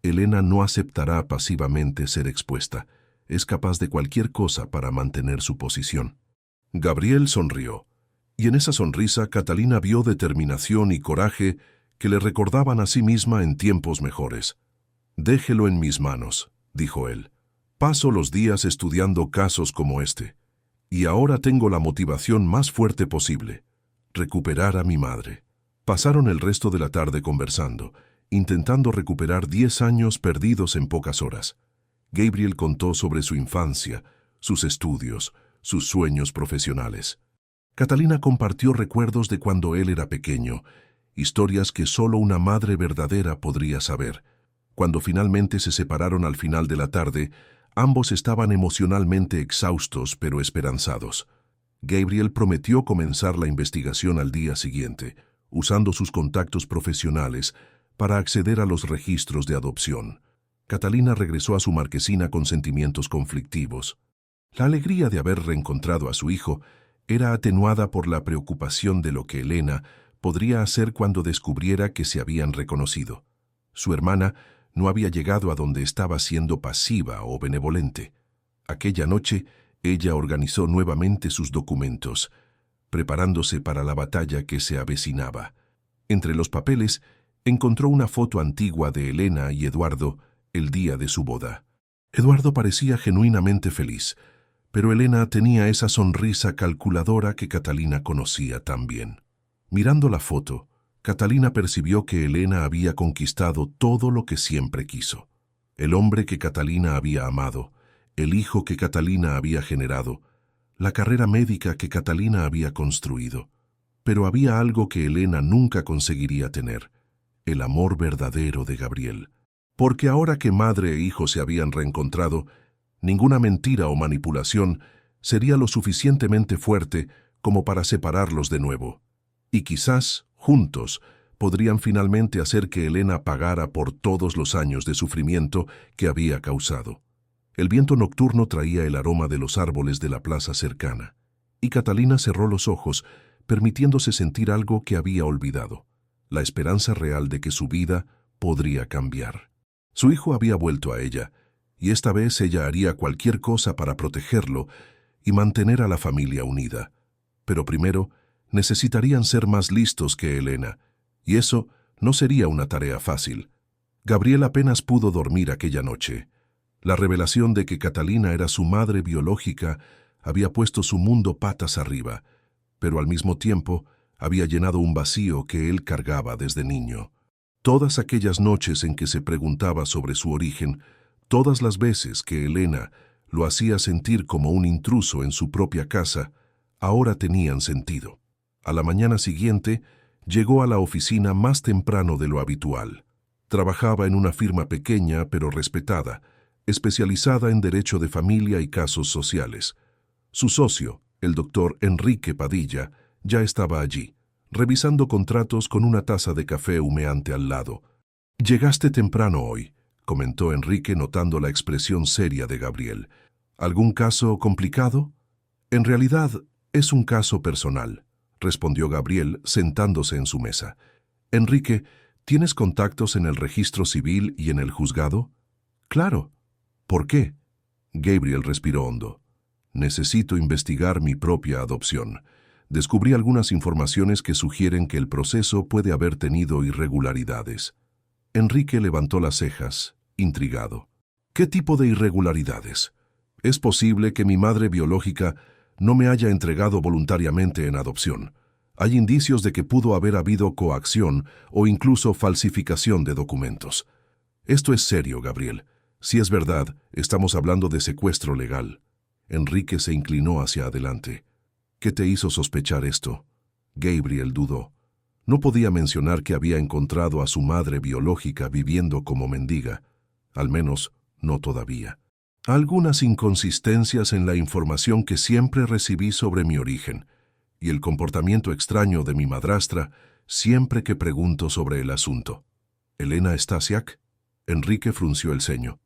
«Elena no aceptará pasivamente ser expuesta. Es capaz de cualquier cosa para mantener su posición». Gabriel sonrió, y en esa sonrisa Catalina vio determinación y coraje que le recordaban a sí misma en tiempos mejores. «Déjelo en mis manos», dijo él. «Paso los días estudiando casos como este. Y ahora tengo la motivación más fuerte posible: recuperar a mi madre». Pasaron el resto de la tarde conversando, intentando recuperar 10 años perdidos en pocas horas. Gabriel contó sobre su infancia, sus estudios, sus sueños profesionales. Catalina compartió recuerdos de cuando él era pequeño, historias que solo una madre verdadera podría saber. Cuando finalmente se separaron al final de la tarde, ambos estaban emocionalmente exhaustos pero esperanzados. Gabriel prometió comenzar la investigación al día siguiente, usando sus contactos profesionales para acceder a los registros de adopción. Catalina regresó a su marquesina con sentimientos conflictivos. La alegría de haber reencontrado a su hijo era atenuada por la preocupación de lo que Elena podría hacer cuando descubriera que se habían reconocido. Su hermana no había llegado a donde estaba siendo pasiva o benevolente. Aquella noche, ella organizó nuevamente sus documentos, preparándose para la batalla que se avecinaba. Entre los papeles, encontró una foto antigua de Elena y Eduardo el día de su boda. Eduardo parecía genuinamente feliz, pero Elena tenía esa sonrisa calculadora que Catalina conocía tan bien. Mirando la foto, Catalina percibió que Elena había conquistado todo lo que siempre quiso. El hombre que Catalina había amado, el hijo que Catalina había generado, la carrera médica que Catalina había construido. Pero había algo que Elena nunca conseguiría tener: el amor verdadero de Gabriel. Porque ahora que madre e hijo se habían reencontrado, ninguna mentira o manipulación sería lo suficientemente fuerte como para separarlos de nuevo. Y quizás, juntos, podrían finalmente hacer que Elena pagara por todos los años de sufrimiento que había causado. El viento nocturno traía el aroma de los árboles de la plaza cercana, y Catalina cerró los ojos, permitiéndose sentir algo que había olvidado: la esperanza real de que su vida podría cambiar. Su hijo había vuelto a ella, y esta vez ella haría cualquier cosa para protegerlo y mantener a la familia unida. Pero primero, necesitarían ser más listos que Elena, y eso no sería una tarea fácil. Gabriel apenas pudo dormir aquella noche. La revelación de que Catalina era su madre biológica había puesto su mundo patas arriba, pero al mismo tiempo había llenado un vacío que él cargaba desde niño. Todas aquellas noches en que se preguntaba sobre su origen, todas las veces que Elena lo hacía sentir como un intruso en su propia casa, ahora tenían sentido. A la mañana siguiente, llegó a la oficina más temprano de lo habitual. Trabajaba en una firma pequeña pero respetada, especializada en derecho de familia y casos sociales. Su socio, el doctor Enrique Padilla, ya estaba allí, revisando contratos con una taza de café humeante al lado. «Llegaste temprano hoy», comentó Enrique notando la expresión seria de Gabriel. «¿Algún caso complicado?» «En realidad, es un caso personal», respondió Gabriel sentándose en su mesa. «Enrique, ¿tienes contactos en el registro civil y en el juzgado?» «Claro». «¿Por qué?» Gabriel respiró hondo. Necesito investigar mi propia adopción. Descubrí algunas informaciones que sugieren que el proceso puede haber tenido irregularidades. Enrique levantó las cejas, intrigado. ¿Qué tipo de irregularidades? Es posible que mi madre biológica no me haya entregado voluntariamente en adopción. Hay indicios de que pudo haber habido coacción o incluso falsificación de documentos. Esto es serio, Gabriel. Si es verdad, estamos hablando de secuestro legal. Enrique se inclinó hacia adelante. ¿Qué te hizo sospechar esto? Gabriel dudó. No podía mencionar que había encontrado a su madre biológica viviendo como mendiga. Al menos, no todavía. Algunas inconsistencias en la información que siempre recibí sobre mi origen y el comportamiento extraño de mi madrastra siempre que pregunto sobre el asunto. ¿Elena Stasiak? Enrique frunció el ceño.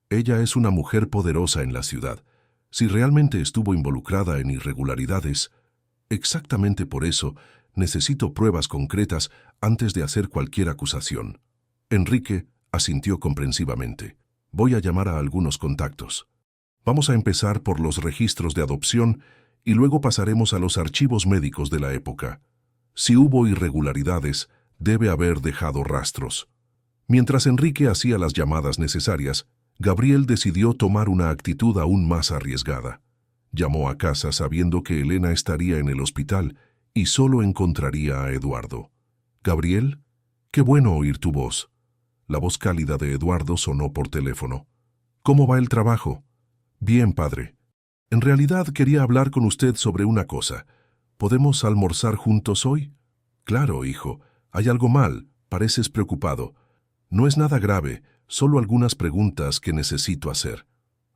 Ella es una mujer poderosa en la ciudad. Si realmente estuvo involucrada en irregularidades, exactamente por eso necesito pruebas concretas antes de hacer cualquier acusación. Enrique asintió comprensivamente. Voy a llamar a algunos contactos. Vamos a empezar por los registros de adopción y luego pasaremos a los archivos médicos de la época. Si hubo irregularidades, debe haber dejado rastros. Mientras Enrique hacía las llamadas necesarias, Gabriel decidió tomar una actitud aún más arriesgada. Llamó a casa sabiendo que Elena estaría en el hospital y solo encontraría a Eduardo. «Gabriel, qué bueno oír tu voz». La voz cálida de Eduardo sonó por teléfono. «¿Cómo va el trabajo?» «Bien, padre. En realidad quería hablar con usted sobre una cosa. ¿Podemos almorzar juntos hoy?» «Claro, hijo. Hay algo mal. Pareces preocupado. No es nada grave, solo algunas preguntas que necesito hacer».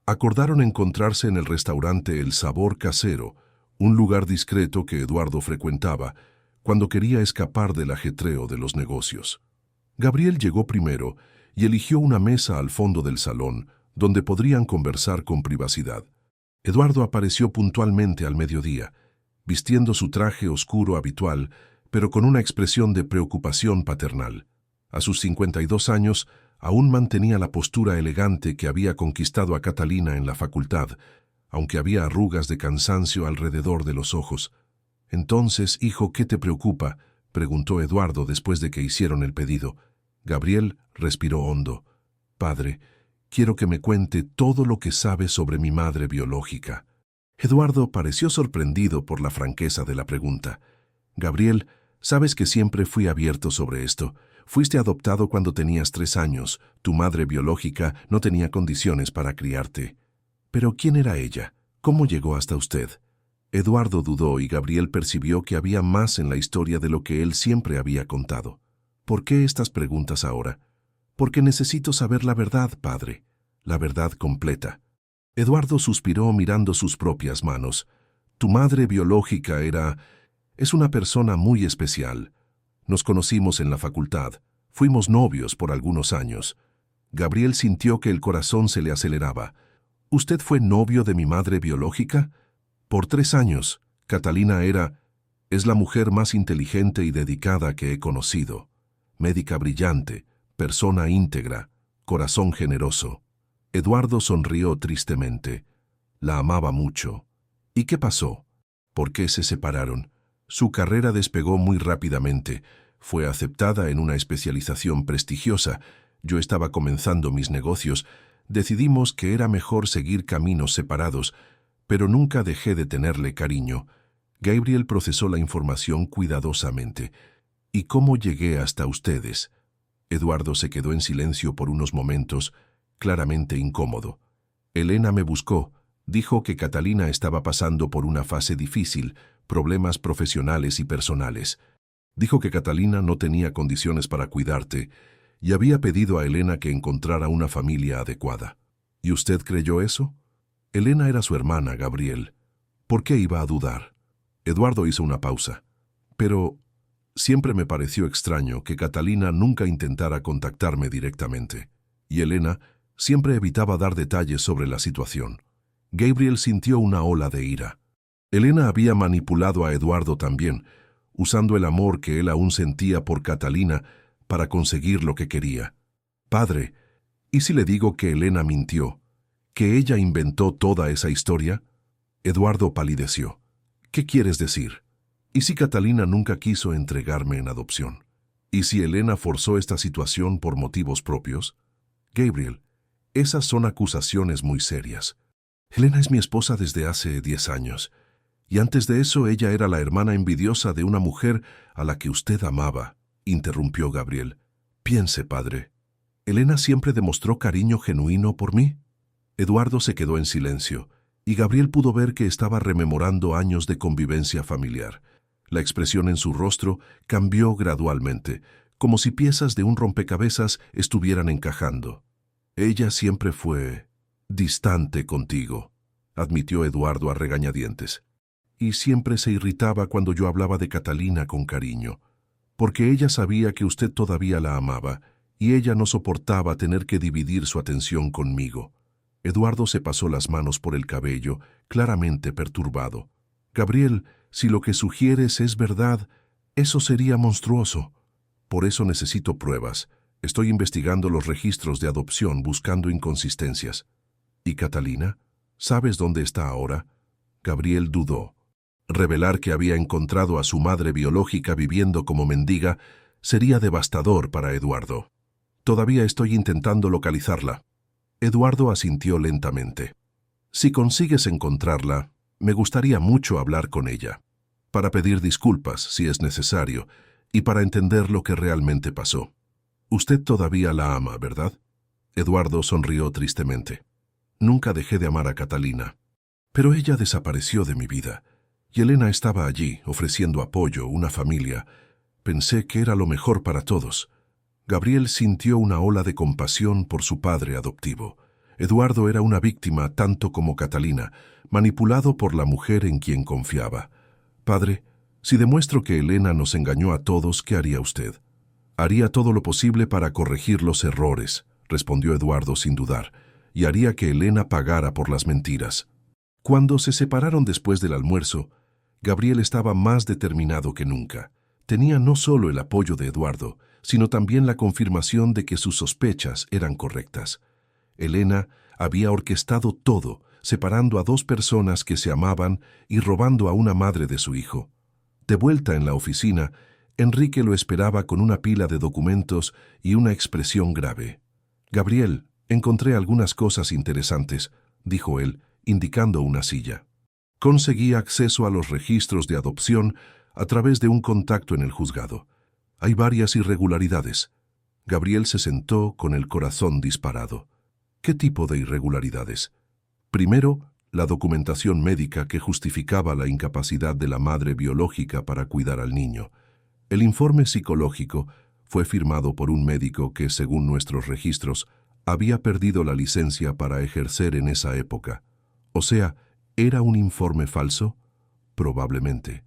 Acordaron encontrarse en el restaurante El Sabor Casero, un lugar discreto que Eduardo frecuentaba cuando quería escapar del ajetreo de los negocios. Gabriel llegó primero y eligió una mesa al fondo del salón, donde podrían conversar con privacidad. Eduardo apareció puntualmente al mediodía, vistiendo su traje oscuro habitual, pero con una expresión de preocupación paternal. A sus 52 años, aún mantenía la postura elegante que había conquistado a Catalina en la facultad, aunque había arrugas de cansancio alrededor de los ojos. «Entonces, hijo, ¿qué te preocupa?», preguntó Eduardo después de que hicieron el pedido. Gabriel respiró hondo. «Padre, quiero que me cuente todo lo que sabe sobre mi madre biológica». Eduardo pareció sorprendido por la franqueza de la pregunta. «Gabriel, sabes que siempre fui abierto sobre esto. Fuiste adoptado cuando tenías 3 años. Tu madre biológica no tenía condiciones para criarte. Pero ¿quién era ella? ¿Cómo llegó hasta usted?» Eduardo dudó y Gabriel percibió que había más en la historia de lo que él siempre había contado. «¿Por qué estas preguntas ahora?» «Porque necesito saber la verdad, padre. La verdad completa». Eduardo suspiró mirando sus propias manos. «Tu madre biológica es una persona muy especial. Nos conocimos en la facultad. Fuimos novios por algunos años». Gabriel sintió que el corazón se le aceleraba. «¿Usted fue novio de mi madre biológica?» «Por 3 años. Catalina es la mujer más inteligente y dedicada que he conocido. Médica brillante, persona íntegra, corazón generoso». Eduardo sonrió tristemente. La amaba mucho. ¿Y qué pasó? ¿Por qué se separaron? Su carrera despegó muy rápidamente. Fue aceptada en una especialización prestigiosa. Yo estaba comenzando mis negocios. Decidimos que era mejor seguir caminos separados, pero nunca dejé de tenerle cariño. Gabriel procesó la información cuidadosamente. «¿Y cómo llegué hasta ustedes?» Eduardo se quedó en silencio por unos momentos, claramente incómodo. «Elena me buscó. Dijo que Catalina estaba pasando por una fase difícil, problemas profesionales y personales. Dijo que Catalina no tenía condiciones para cuidarte y había pedido a Elena que encontrara una familia adecuada. ¿Y usted creyó eso?» Elena era su hermana, Gabriel. ¿Por qué iba a dudar? Eduardo hizo una pausa. «Pero siempre me pareció extraño que Catalina nunca intentara contactarme directamente. Y Elena siempre evitaba dar detalles sobre la situación». Gabriel sintió una ola de ira. Elena había manipulado a Eduardo también, usando el amor que él aún sentía por Catalina para conseguir lo que quería. «Padre, ¿y si le digo que Elena mintió? ¿Que ella inventó toda esa historia?» Eduardo palideció. ¿Qué quieres decir? ¿Y si Catalina nunca quiso entregarme en adopción? ¿Y si Elena forzó esta situación por motivos propios? Gabriel, esas son acusaciones muy serias. Elena es mi esposa desde hace 10 años, y antes de eso ella era la hermana envidiosa de una mujer a la que usted amaba, interrumpió Gabriel. Piense, padre. ¿Elena siempre demostró cariño genuino por mí? Eduardo se quedó en silencio, y Gabriel pudo ver que estaba rememorando años de convivencia familiar. La expresión en su rostro cambió gradualmente, como si piezas de un rompecabezas estuvieran encajando. Ella siempre fue distante contigo, admitió Eduardo a regañadientes. Y siempre se irritaba cuando yo hablaba de Catalina con cariño, porque ella sabía que usted todavía la amaba, y ella no soportaba tener que dividir su atención conmigo. Eduardo se pasó las manos por el cabello, claramente perturbado. Gabriel, si lo que sugieres es verdad, eso sería monstruoso. Por eso necesito pruebas. Estoy investigando los registros de adopción buscando inconsistencias. ¿Y Catalina? ¿Sabes dónde está ahora? Gabriel dudó. Revelar que había encontrado a su madre biológica viviendo como mendiga sería devastador para Eduardo. Todavía estoy intentando localizarla. Eduardo asintió lentamente. Si consigues encontrarla, me gustaría mucho hablar con ella, para pedir disculpas si es necesario y para entender lo que realmente pasó. Usted todavía la ama, ¿verdad? Eduardo sonrió tristemente. Nunca dejé de amar a Catalina, pero ella desapareció de mi vida. Y Elena estaba allí, ofreciendo apoyo, una familia. Pensé que era lo mejor para todos. Gabriel sintió una ola de compasión por su padre adoptivo. Eduardo era una víctima tanto como Catalina, manipulado por la mujer en quien confiaba. Padre, si demuestro que Elena nos engañó a todos, ¿qué haría usted? Haría todo lo posible para corregir los errores, respondió Eduardo sin dudar, y haría que Elena pagara por las mentiras. Cuando se separaron después del almuerzo, Gabriel estaba más determinado que nunca. Tenía no solo el apoyo de Eduardo, sino también la confirmación de que sus sospechas eran correctas. Elena había orquestado todo, separando a dos personas que se amaban y robando a una madre de su hijo. De vuelta en la oficina, Enrique lo esperaba con una pila de documentos y una expresión grave. «Gabriel, encontré algunas cosas interesantes», dijo él, indicando una silla. Conseguí acceso a los registros de adopción a través de un contacto en el juzgado. Hay varias irregularidades. Gabriel se sentó con el corazón disparado. ¿Qué tipo de irregularidades? Primero, la documentación médica que justificaba la incapacidad de la madre biológica para cuidar al niño. El informe psicológico fue firmado por un médico que, según nuestros registros, había perdido la licencia para ejercer en esa época. O sea, ¿era un informe falso? Probablemente.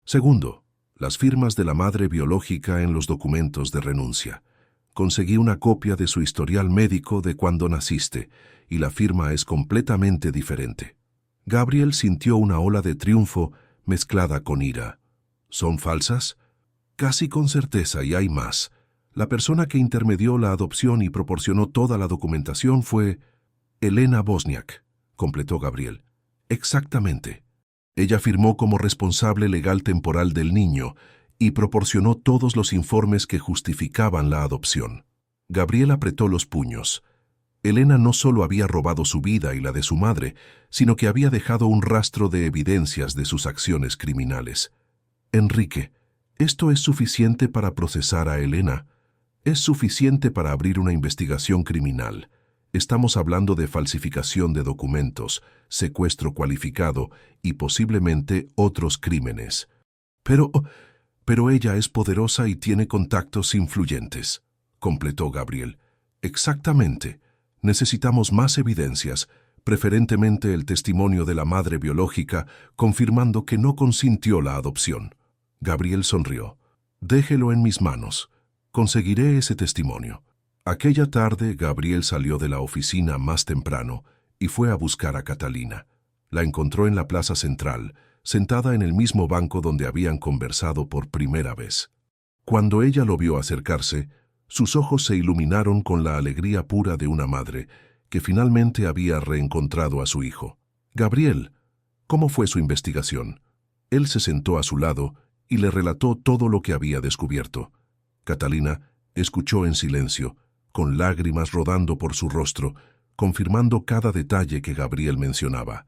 Segundo, las firmas de la madre biológica en los documentos de renuncia. Conseguí una copia de su historial médico de cuando naciste, y la firma es completamente diferente. Gabriel sintió una ola de triunfo mezclada con ira. ¿Son falsas? Casi con certeza, y hay más. La persona que intermedió la adopción y proporcionó toda la documentación fue Elena Bosniak, completó Gabriel. Exactamente. Ella firmó como responsable legal temporal del niño y proporcionó todos los informes que justificaban la adopción. Gabriel apretó los puños. Elena no solo había robado su vida y la de su madre, sino que había dejado un rastro de evidencias de sus acciones criminales. Enrique, ¿esto es suficiente para procesar a Elena? Es suficiente para abrir una investigación criminal. Estamos hablando de falsificación de documentos, secuestro cualificado y posiblemente otros crímenes. Pero ella es poderosa y tiene contactos influyentes, completó Gabriel. Exactamente. Necesitamos más evidencias, preferentemente el testimonio de la madre biológica, confirmando que no consintió la adopción. Gabriel sonrió. Déjelo en mis manos. Conseguiré ese testimonio. Aquella tarde, Gabriel salió de la oficina más temprano y fue a buscar a Catalina. La encontró en la plaza central, sentada en el mismo banco donde habían conversado por primera vez. Cuando ella lo vio acercarse, sus ojos se iluminaron con la alegría pura de una madre que finalmente había reencontrado a su hijo. «Gabriel, ¿Cómo fue su investigación? Él se sentó a su lado y le relató todo lo que había descubierto. Catalina escuchó en silencio, con lágrimas rodando por su rostro, confirmando cada detalle que Gabriel mencionaba.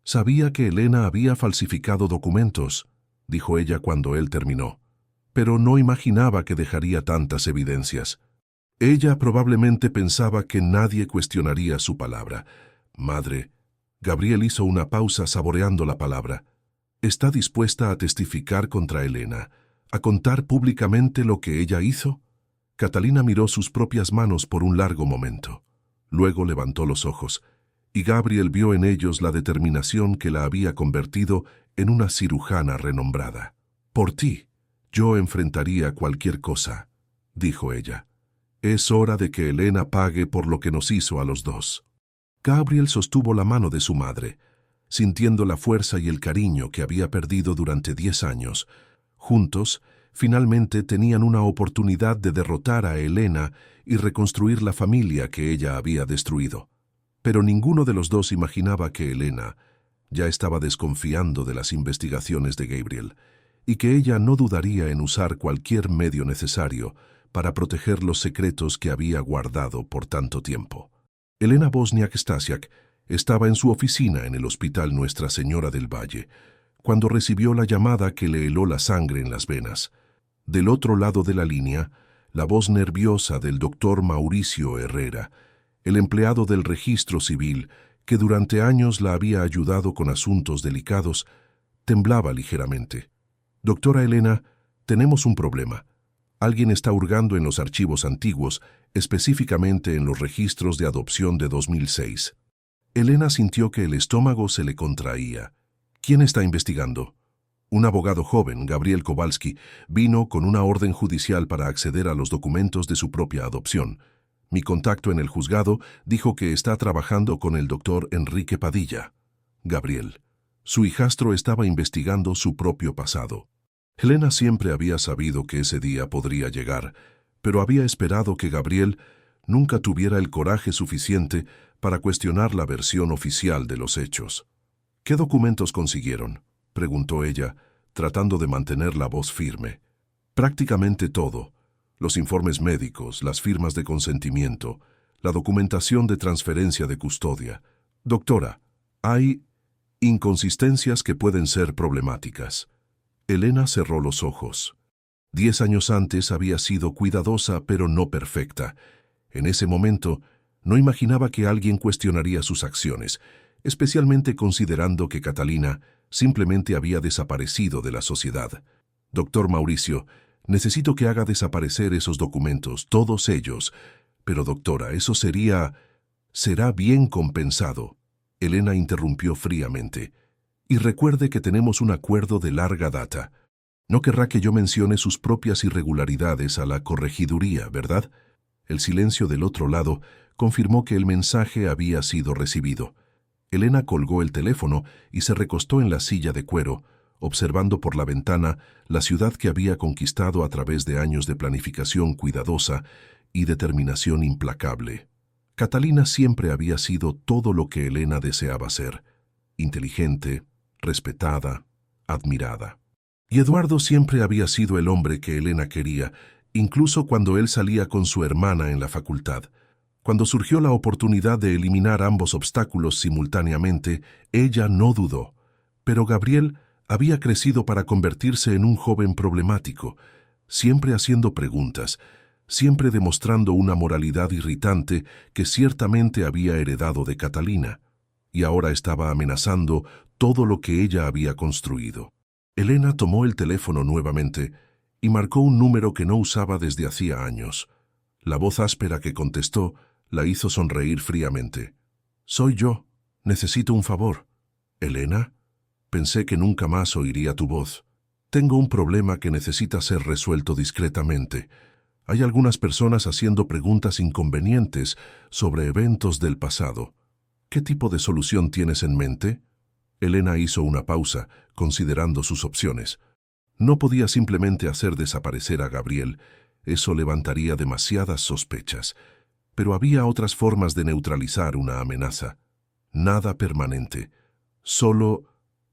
«Sabía que Elena había falsificado documentos», dijo ella cuando él terminó, «pero no imaginaba que dejaría tantas evidencias. Ella probablemente pensaba que nadie cuestionaría su palabra. Madre». Gabriel hizo una pausa saboreando la palabra. «¿Está dispuesta a testificar contra Elena, a contar públicamente lo que ella hizo?» Catalina miró sus propias manos por un largo momento. Luego levantó los ojos, y Gabriel vio en ellos la determinación que la había convertido en una cirujana renombrada. «Por ti, yo enfrentaría cualquier cosa», dijo ella. «Es hora de que Elena pague por lo que nos hizo a los dos». Gabriel sostuvo la mano de su madre, sintiendo la fuerza y el cariño que había perdido durante 10 años. Juntos, finalmente tenían una oportunidad de derrotar a Elena y reconstruir la familia que ella había destruido. Pero ninguno de los dos imaginaba que Elena ya estaba desconfiando de las investigaciones de Gabriel y que ella no dudaría en usar cualquier medio necesario para proteger los secretos que había guardado por tanto tiempo. Elena Wozniak-Stasiak estaba en su oficina en el Hospital Nuestra Señora del Valle, cuando recibió la llamada que le heló la sangre en las venas. Del otro lado de la línea, la voz nerviosa del doctor Mauricio Herrera, el empleado del registro civil que durante años la había ayudado con asuntos delicados, temblaba ligeramente. «Doctora Elena, tenemos un problema. Alguien está hurgando en los archivos antiguos, específicamente en los registros de adopción de 2006. Elena sintió que el estómago se le contraía. «¿Quién está investigando?» Un abogado joven, Gabriel Kowalski, vino con una orden judicial para acceder a los documentos de su propia adopción. Mi contacto en el juzgado dijo que está trabajando con el doctor Enrique Padilla. Gabriel. Su hijastro estaba investigando su propio pasado. Elena siempre había sabido que ese día podría llegar, pero había esperado que Gabriel nunca tuviera el coraje suficiente para cuestionar la versión oficial de los hechos. «¿Qué documentos consiguieron?», preguntó ella, tratando de mantener la voz firme. «Prácticamente todo. Los informes médicos, las firmas de consentimiento, la documentación de transferencia de custodia. Doctora, hay inconsistencias que pueden ser problemáticas». Elena cerró los ojos. 10 años antes había sido cuidadosa pero no perfecta. En ese momento, no imaginaba que alguien cuestionaría sus acciones, especialmente considerando que Catalina simplemente había desaparecido de la sociedad. «Doctor Mauricio, necesito que haga desaparecer esos documentos, todos ellos. Pero doctora, eso será bien compensado». Elena interrumpió fríamente. «Y recuerde que tenemos un acuerdo de larga data. No querrá que yo mencione sus propias irregularidades a la corregiduría, ¿verdad?». El silencio del otro lado confirmó que el mensaje había sido recibido. Elena colgó el teléfono y se recostó en la silla de cuero, observando por la ventana la ciudad que había conquistado a través de años de planificación cuidadosa y determinación implacable. Catalina siempre había sido todo lo que Elena deseaba ser: inteligente, respetada, admirada. Y Eduardo siempre había sido el hombre que Elena quería, incluso cuando él salía con su hermana en la facultad. Cuando surgió la oportunidad de eliminar ambos obstáculos simultáneamente, ella no dudó. Pero Gabriel había crecido para convertirse en un joven problemático, siempre haciendo preguntas, siempre demostrando una moralidad irritante que ciertamente había heredado de Catalina, y ahora estaba amenazando todo lo que ella había construido. Elena tomó el teléfono nuevamente y marcó un número que no usaba desde hacía años. La voz áspera que contestó la hizo sonreír fríamente. «Soy yo. Necesito un favor». «¿Elena? Pensé que nunca más oiría tu voz. Tengo un problema que necesita ser resuelto discretamente. Hay algunas personas haciendo preguntas inconvenientes sobre eventos del pasado. ¿Qué tipo de solución tienes en mente?» Elena hizo una pausa, considerando sus opciones. No podía simplemente hacer desaparecer a Gabriel. Eso levantaría demasiadas sospechas. Pero había otras formas de neutralizar una amenaza. Nada permanente. Solo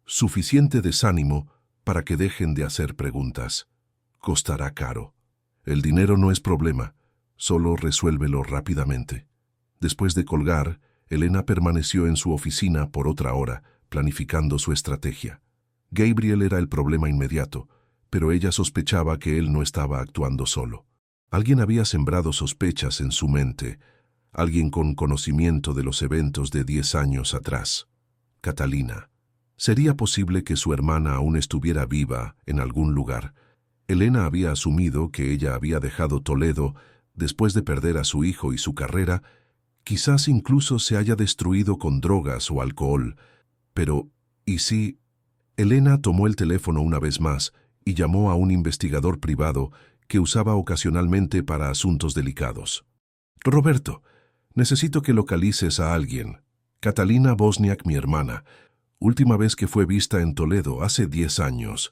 Suficiente desánimo para que dejen de hacer preguntas. Costará caro. El dinero no es problema, solo resuélvelo rápidamente. Después de colgar, Elena permaneció en su oficina por otra hora, planificando su estrategia. Gabriel era el problema inmediato, pero ella sospechaba que él no estaba actuando solo. Alguien había sembrado sospechas en su mente, alguien con conocimiento de los eventos de 10 años atrás. Catalina. ¿Sería posible que su hermana aún estuviera viva en algún lugar? Elena había asumido que ella había dejado Toledo después de perder a su hijo y su carrera. Quizás incluso se haya destruido con drogas o alcohol. Pero, ¿y si? Elena tomó el teléfono una vez más y llamó a un investigador privado que usaba ocasionalmente para asuntos delicados. Roberto, necesito que localices a alguien. Catalina Bosniak, mi hermana. Última vez que fue vista en Toledo, hace 10 años.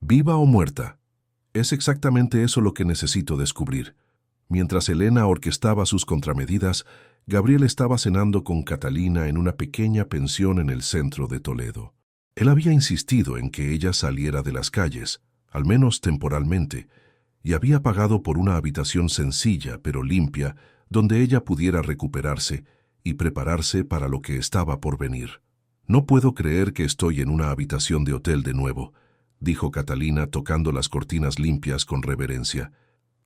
¿Viva o muerta? Es exactamente eso lo que necesito descubrir. Mientras Elena orquestaba sus contramedidas, Gabriel estaba cenando con Catalina en una pequeña pensión en el centro de Toledo. Él había insistido en que ella saliera de las calles, al menos temporalmente, y había pagado por una habitación sencilla pero limpia, donde ella pudiera recuperarse y prepararse para lo que estaba por venir. «No puedo creer que estoy en una habitación de hotel de nuevo», dijo Catalina tocando las cortinas limpias con reverencia.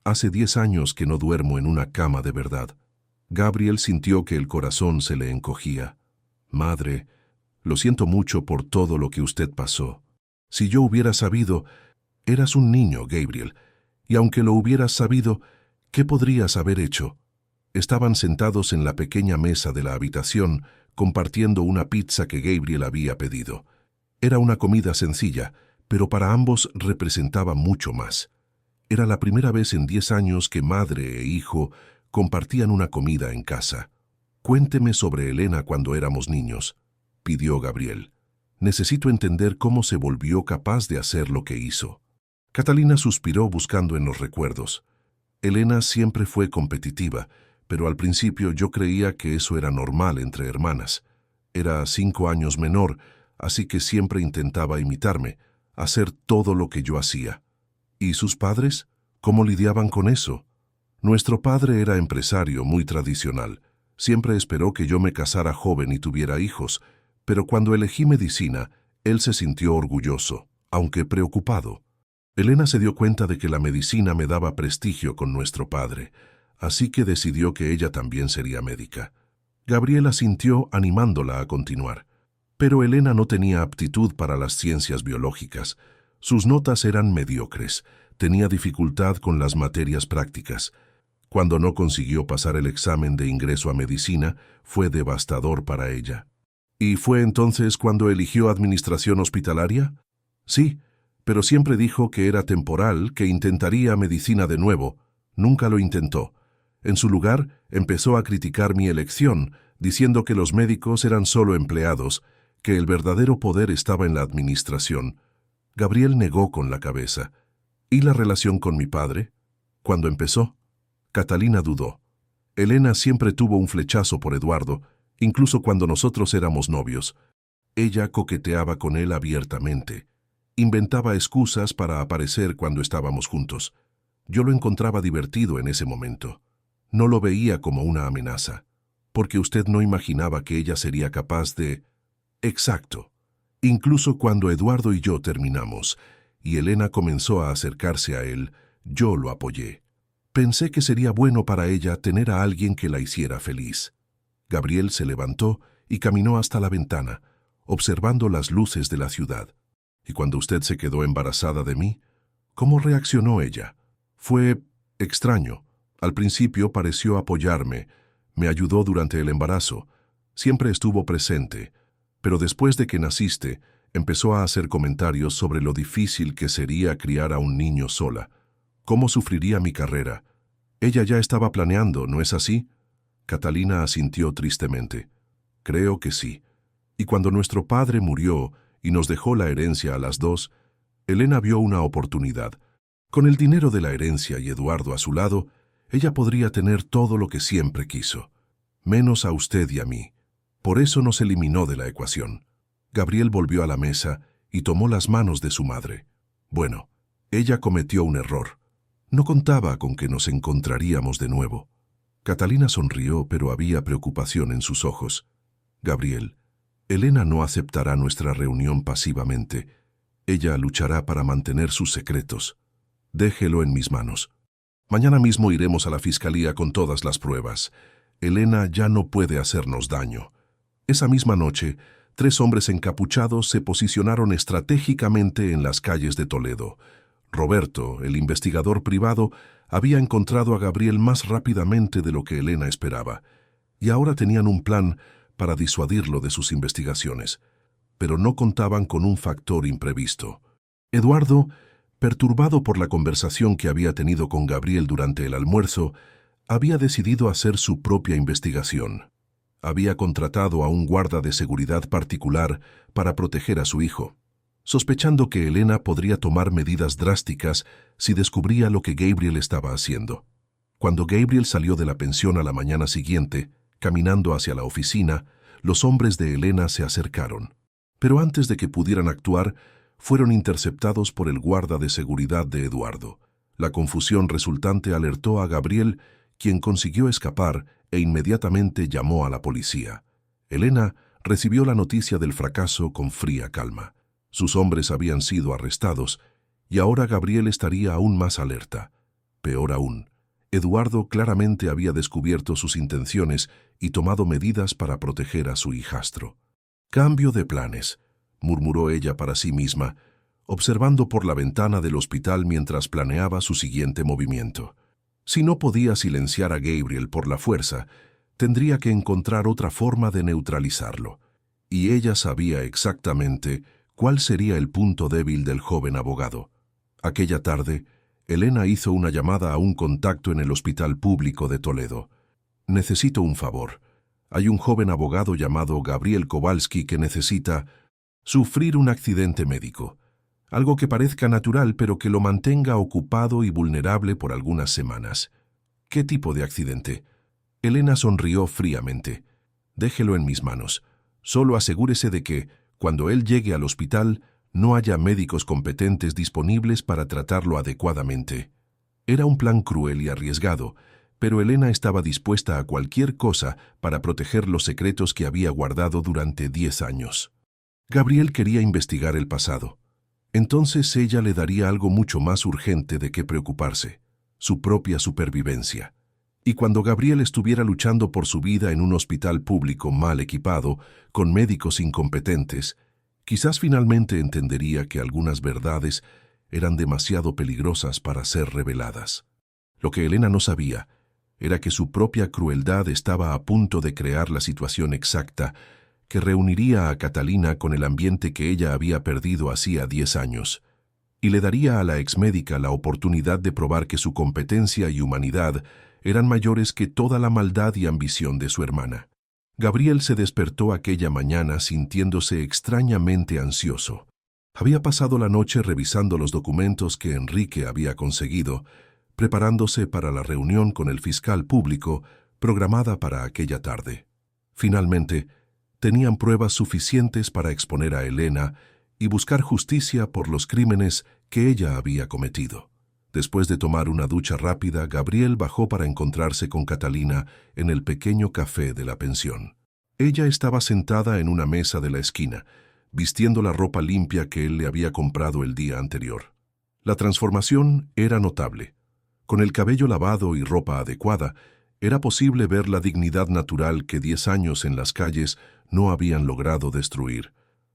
«Hace 10 años que no duermo en una cama de verdad». Gabriel sintió que el corazón se le encogía. «Madre, lo siento mucho por todo lo que usted pasó. Si yo hubiera sabido...» «Eras un niño, Gabriel, y aunque lo hubieras sabido, ¿qué podrías haber hecho?» Estaban sentados en la pequeña mesa de la habitación, compartiendo una pizza que Gabriel había pedido. Era una comida sencilla, pero para ambos representaba mucho más. Era la primera vez en 10 años que madre e hijo compartían una comida en casa. «Cuénteme sobre Elena cuando éramos niños», pidió Gabriel. «Necesito entender cómo se volvió capaz de hacer lo que hizo». Catalina suspiró buscando en los recuerdos. Elena siempre fue competitiva, pero al principio yo creía que eso era normal entre hermanas. Era 5 años menor, así que siempre intentaba imitarme, hacer todo lo que yo hacía. ¿Y sus padres? ¿Cómo lidiaban con eso? Nuestro padre era empresario muy tradicional. Siempre esperó que yo me casara joven y tuviera hijos, pero cuando elegí medicina, él se sintió orgulloso, aunque preocupado. Elena se dio cuenta de que la medicina me daba prestigio con nuestro padre, así que decidió que ella también sería médica. Gabriel asintió animándola a continuar. Pero Elena no tenía aptitud para las ciencias biológicas. Sus notas eran mediocres, tenía dificultad con las materias prácticas. Cuando no consiguió pasar el examen de ingreso a medicina, fue devastador para ella. ¿Y fue entonces cuando eligió administración hospitalaria? Sí, pero siempre dijo que era temporal, que intentaría medicina de nuevo. Nunca lo intentó. En su lugar, empezó a criticar mi elección, diciendo que los médicos eran solo empleados, que el verdadero poder estaba en la administración. Gabriel negó con la cabeza. ¿Y la relación con mi padre? ¿Cuándo empezó? Catalina dudó. Elena siempre tuvo un flechazo por Eduardo, incluso cuando nosotros éramos novios. Ella coqueteaba con él abiertamente. Inventaba excusas para aparecer cuando estábamos juntos. Yo lo encontraba divertido en ese momento. No lo veía como una amenaza, porque usted no imaginaba que ella sería capaz de... Exacto. Incluso cuando Eduardo y yo terminamos, y Elena comenzó a acercarse a él, yo lo apoyé. Pensé que sería bueno para ella tener a alguien que la hiciera feliz. Gabriel se levantó y caminó hasta la ventana, observando las luces de la ciudad. ¿Y cuando usted se quedó embarazada de mí? ¿Cómo reaccionó ella? Fue extraño. Al principio pareció apoyarme, me ayudó durante el embarazo, siempre estuvo presente, pero después de que naciste, empezó a hacer comentarios sobre lo difícil que sería criar a un niño sola. ¿Cómo sufriría mi carrera? Ella ya estaba planeando, ¿no es así? Catalina asintió tristemente. Creo que sí. Y cuando nuestro padre murió y nos dejó la herencia a las dos, Elena vio una oportunidad. Con el dinero de la herencia y Eduardo a su lado, ella podría tener todo lo que siempre quiso, menos a usted y a mí. Por eso nos eliminó de la ecuación. Gabriel volvió a la mesa y tomó las manos de su madre. Bueno, ella cometió un error. No contaba con que nos encontraríamos de nuevo. Catalina sonrió, pero había preocupación en sus ojos. Gabriel, Elena no aceptará nuestra reunión pasivamente. Ella luchará para mantener sus secretos. Déjelo en mis manos. Mañana mismo iremos a la fiscalía con todas las pruebas. Elena ya no puede hacernos daño. Esa misma noche, 3 hombres encapuchados se posicionaron estratégicamente en las calles de Toledo. Roberto, el investigador privado, había encontrado a Gabriel más rápidamente de lo que Elena esperaba, y ahora tenían un plan para disuadirlo de sus investigaciones. Pero no contaban con un factor imprevisto. Eduardo, perturbado por la conversación que había tenido con Gabriel durante el almuerzo, había decidido hacer su propia investigación. Había contratado a un guarda de seguridad particular para proteger a su hijo, sospechando que Elena podría tomar medidas drásticas si descubría lo que Gabriel estaba haciendo. Cuando Gabriel salió de la pensión a la mañana siguiente, caminando hacia la oficina, los hombres de Elena se acercaron. Pero antes de que pudieran actuar, fueron interceptados por el guarda de seguridad de Eduardo. La confusión resultante alertó a Gabriel, quien consiguió escapar e inmediatamente llamó a la policía. Elena recibió la noticia del fracaso con fría calma. Sus hombres habían sido arrestados y ahora Gabriel estaría aún más alerta. Peor aún, Eduardo claramente había descubierto sus intenciones y tomado medidas para proteger a su hijastro. «Cambio de planes», murmuró ella para sí misma, observando por la ventana del hospital mientras planeaba su siguiente movimiento. Si no podía silenciar a Gabriel por la fuerza, tendría que encontrar otra forma de neutralizarlo. Y ella sabía exactamente cuál sería el punto débil del joven abogado. Aquella tarde, Elena hizo una llamada a un contacto en el Hospital Público de Toledo. «Necesito un favor. Hay un joven abogado llamado Gabriel Kowalski que necesita sufrir un accidente médico. Algo que parezca natural, pero que lo mantenga ocupado y vulnerable por algunas semanas». «¿Qué tipo de accidente?». Elena sonrió fríamente. «Déjelo en mis manos. Solo asegúrese de que, cuando él llegue al hospital, no haya médicos competentes disponibles para tratarlo adecuadamente». Era un plan cruel y arriesgado, pero Elena estaba dispuesta a cualquier cosa para proteger los secretos que había guardado durante 10 años. Gabriel quería investigar el pasado. Entonces ella le daría algo mucho más urgente de qué preocuparse: su propia supervivencia. Y cuando Gabriel estuviera luchando por su vida en un hospital público mal equipado, con médicos incompetentes, quizás finalmente entendería que algunas verdades eran demasiado peligrosas para ser reveladas. Lo que Elena no sabía era que su propia crueldad estaba a punto de crear la situación exacta que reuniría a Catalina con el ambiente que ella había perdido hacía 10 años, y le daría a la exmédica la oportunidad de probar que su competencia y humanidad eran mayores que toda la maldad y ambición de su hermana. Gabriel se despertó aquella mañana sintiéndose extrañamente ansioso. Había pasado la noche revisando los documentos que Enrique había conseguido, preparándose para la reunión con el fiscal público programada para aquella tarde. Finalmente, tenían pruebas suficientes para exponer a Elena y buscar justicia por los crímenes que ella había cometido. Después de tomar una ducha rápida, Gabriel bajó para encontrarse con Catalina en el pequeño café de la pensión. Ella estaba sentada en una mesa de la esquina, vistiendo la ropa limpia que él le había comprado el día anterior. La transformación era notable. Con el cabello lavado y ropa adecuada, era posible ver la dignidad natural que 10 años en las calles no habían logrado destruir.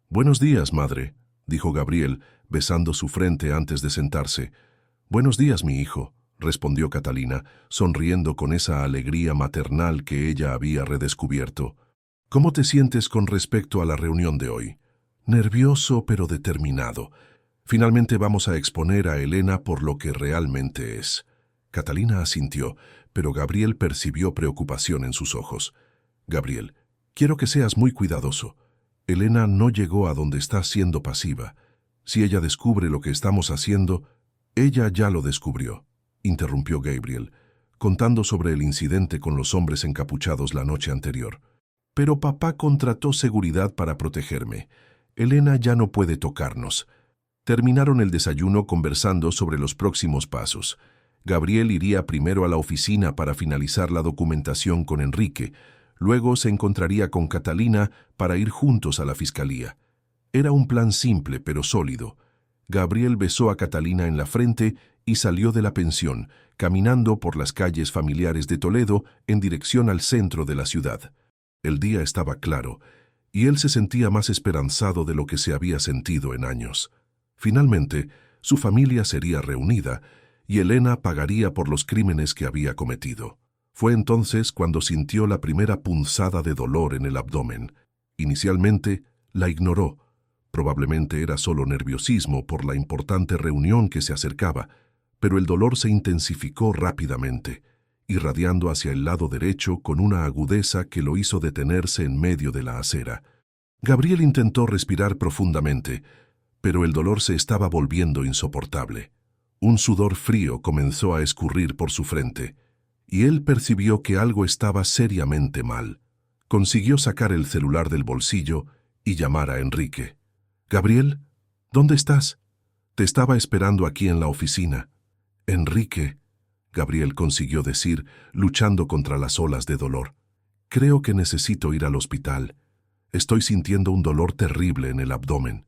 «Buenos días, madre», dijo Gabriel, besando su frente antes de sentarse. «Buenos días, mi hijo», respondió Catalina, sonriendo con esa alegría maternal que ella había redescubierto. «¿Cómo te sientes con respecto a la reunión de hoy?» «Nervioso, pero determinado. Finalmente vamos a exponer a Elena por lo que realmente es». Catalina asintió, pero Gabriel percibió preocupación en sus ojos. «Gabriel, quiero que seas muy cuidadoso. Elena no llegó a donde está siendo pasiva. Si ella descubre lo que estamos haciendo, ella ya lo descubrió», interrumpió Gabriel, contando sobre el incidente con los hombres encapuchados la noche anterior. «Pero papá contrató seguridad para protegerme. Elena ya no puede tocarnos. Terminaron el desayuno conversando sobre los próximos pasos. Gabriel iría primero a la oficina para finalizar la documentación con Enrique. Luego se encontraría con Catalina para ir juntos a la fiscalía. Era un plan simple pero sólido. Gabriel besó a Catalina en la frente y salió de la pensión, caminando por las calles familiares de Toledo en dirección al centro de la ciudad. El día estaba claro, y él se sentía más esperanzado de lo que se había sentido en años. Finalmente, su familia sería reunida, y Elena pagaría por los crímenes que había cometido. Fue entonces cuando sintió la primera punzada de dolor en el abdomen. Inicialmente, la ignoró. Probablemente era solo nerviosismo por la importante reunión que se acercaba, pero el dolor se intensificó rápidamente, irradiando hacia el lado derecho con una agudeza que lo hizo detenerse en medio de la acera. Gabriel intentó respirar profundamente, pero el dolor se estaba volviendo insoportable. Un sudor frío comenzó a escurrir por su frente, y él percibió que algo estaba seriamente mal. Consiguió sacar el celular del bolsillo y llamar a Enrique. «Gabriel, ¿dónde estás? Te estaba esperando aquí en la oficina». «Enrique», Gabriel consiguió decir, luchando contra las olas de dolor. «Creo que necesito ir al hospital. Estoy sintiendo un dolor terrible en el abdomen».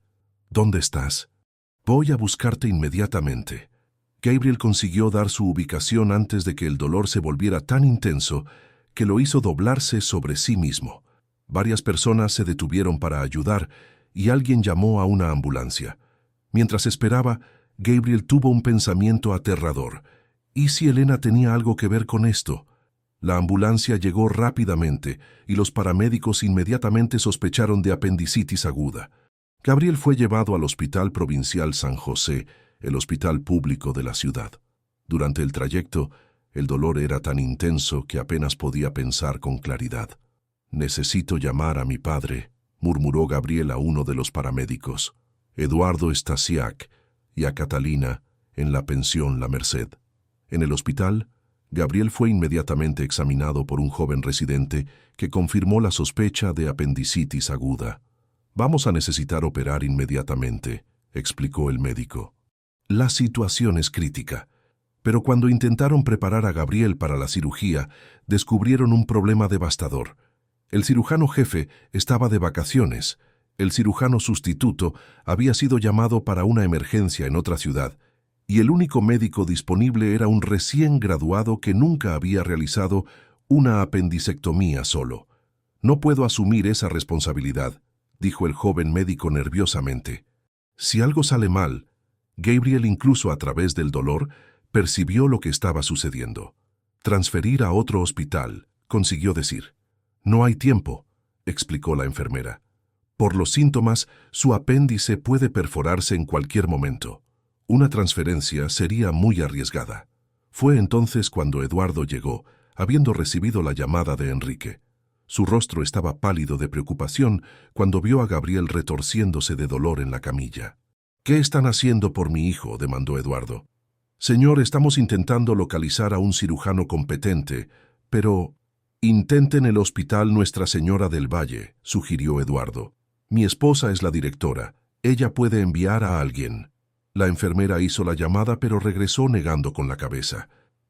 «¿Dónde estás?» «Voy a buscarte inmediatamente». Gabriel consiguió dar su ubicación antes de que el dolor se volviera tan intenso que lo hizo doblarse sobre sí mismo. Varias personas se detuvieron para ayudar y alguien llamó a una ambulancia. Mientras esperaba, Gabriel tuvo un pensamiento aterrador. ¿Y si Elena tenía algo que ver con esto? La ambulancia llegó rápidamente y los paramédicos inmediatamente sospecharon de apendicitis aguda. Gabriel fue llevado al Hospital Provincial San José, el hospital público de la ciudad. Durante el trayecto, el dolor era tan intenso que apenas podía pensar con claridad. «Necesito llamar a mi padre», murmuró Gabriel a uno de los paramédicos, Eduardo Stasiak, y a Catalina, en la pensión La Merced. En el hospital, Gabriel fue inmediatamente examinado por un joven residente que confirmó la sospecha de apendicitis aguda. «Vamos a necesitar operar inmediatamente», explicó el médico. La situación es crítica, pero cuando intentaron preparar a Gabriel para la cirugía, descubrieron un problema devastador. El cirujano jefe estaba de vacaciones. El cirujano sustituto había sido llamado para una emergencia en otra ciudad, y el único médico disponible era un recién graduado que nunca había realizado una apendicectomía solo. «No puedo asumir esa responsabilidad», dijo el joven médico nerviosamente. «Si algo sale mal», Gabriel, incluso a través del dolor, percibió lo que estaba sucediendo. «Transferir a otro hospital», consiguió decir. «No hay tiempo», explicó la enfermera. «Por los síntomas, su apéndice puede perforarse en cualquier momento. Una transferencia sería muy arriesgada». Fue entonces cuando Eduardo llegó, habiendo recibido la llamada de Enrique. Su rostro estaba pálido de preocupación cuando vio a Gabriel retorciéndose de dolor en la camilla. «¿Qué están haciendo por mi hijo?», demandó Eduardo. «Señor, estamos intentando localizar a un cirujano competente, pero...» «Intenten el hospital Nuestra Señora del Valle», sugirió Eduardo. «Mi esposa es la directora. Ella puede enviar a alguien». La enfermera hizo la llamada, pero regresó negando con la cabeza.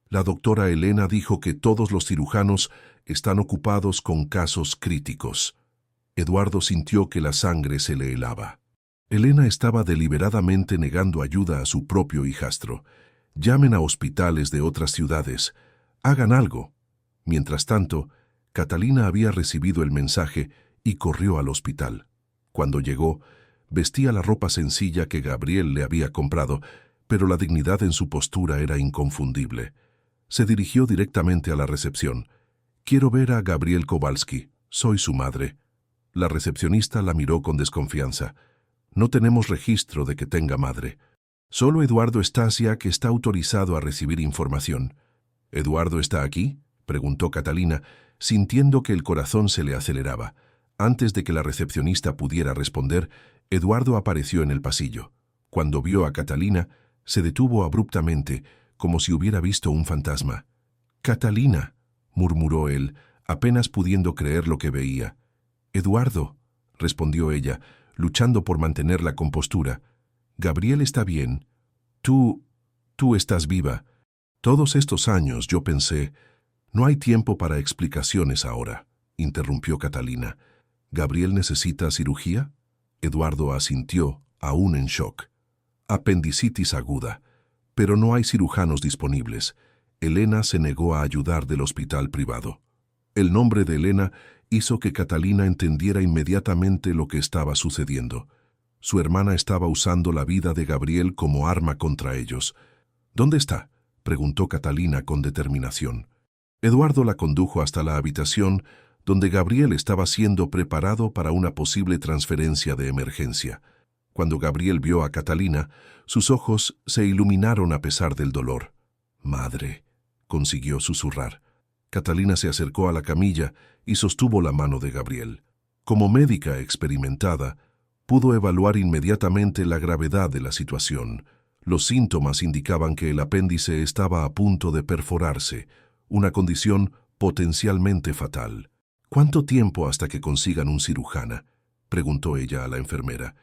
La doctora Elena dijo que todos los cirujanos están ocupados con casos críticos. Eduardo sintió que la sangre se le helaba. Elena estaba deliberadamente negando ayuda a su propio hijastro. «Llamen a hospitales de otras ciudades. Hagan algo». Mientras tanto, Catalina había recibido el mensaje y corrió al hospital. Cuando llegó, vestía la ropa sencilla que Gabriel le había comprado, pero la dignidad en su postura era inconfundible. Se dirigió directamente a la recepción. «Quiero ver a Gabriel Kowalski. Soy su madre». La recepcionista la miró con desconfianza. «No tenemos registro de que tenga madre. Solo Eduardo Stasiak está autorizado a recibir información». «¿Eduardo está aquí?», preguntó Catalina, sintiendo que el corazón se le aceleraba. Antes de que la recepcionista pudiera responder, Eduardo apareció en el pasillo. Cuando vio a Catalina, se detuvo abruptamente, como si hubiera visto un fantasma. «Catalina», murmuró él, apenas pudiendo creer lo que veía. «Eduardo», respondió ella, luchando por mantener la compostura. Gabriel está bien. Tú estás viva. Todos estos años yo pensé, no hay tiempo para explicaciones ahora, interrumpió Catalina. ¿Gabriel necesita cirugía? Eduardo asintió, aún en shock. Apendicitis aguda, pero no hay cirujanos disponibles. Elena se negó a ayudar del hospital privado. El nombre de Elena hizo que Catalina entendiera inmediatamente lo que estaba sucediendo. Su hermana estaba usando la vida de Gabriel como arma contra ellos. ¿Dónde está?, preguntó Catalina con determinación. Eduardo la condujo hasta la habitación donde Gabriel estaba siendo preparado para una posible transferencia de emergencia. Cuando Gabriel vio a Catalina, sus ojos se iluminaron a pesar del dolor. «Madre», consiguió susurrar. Catalina se acercó a la camilla y sostuvo la mano de Gabriel. Como médica experimentada, pudo evaluar inmediatamente la gravedad de la situación. Los síntomas indicaban que el apéndice estaba a punto de perforarse, una condición potencialmente fatal. «¿Cuánto tiempo hasta que consigan un cirujana?», preguntó ella a la enfermera.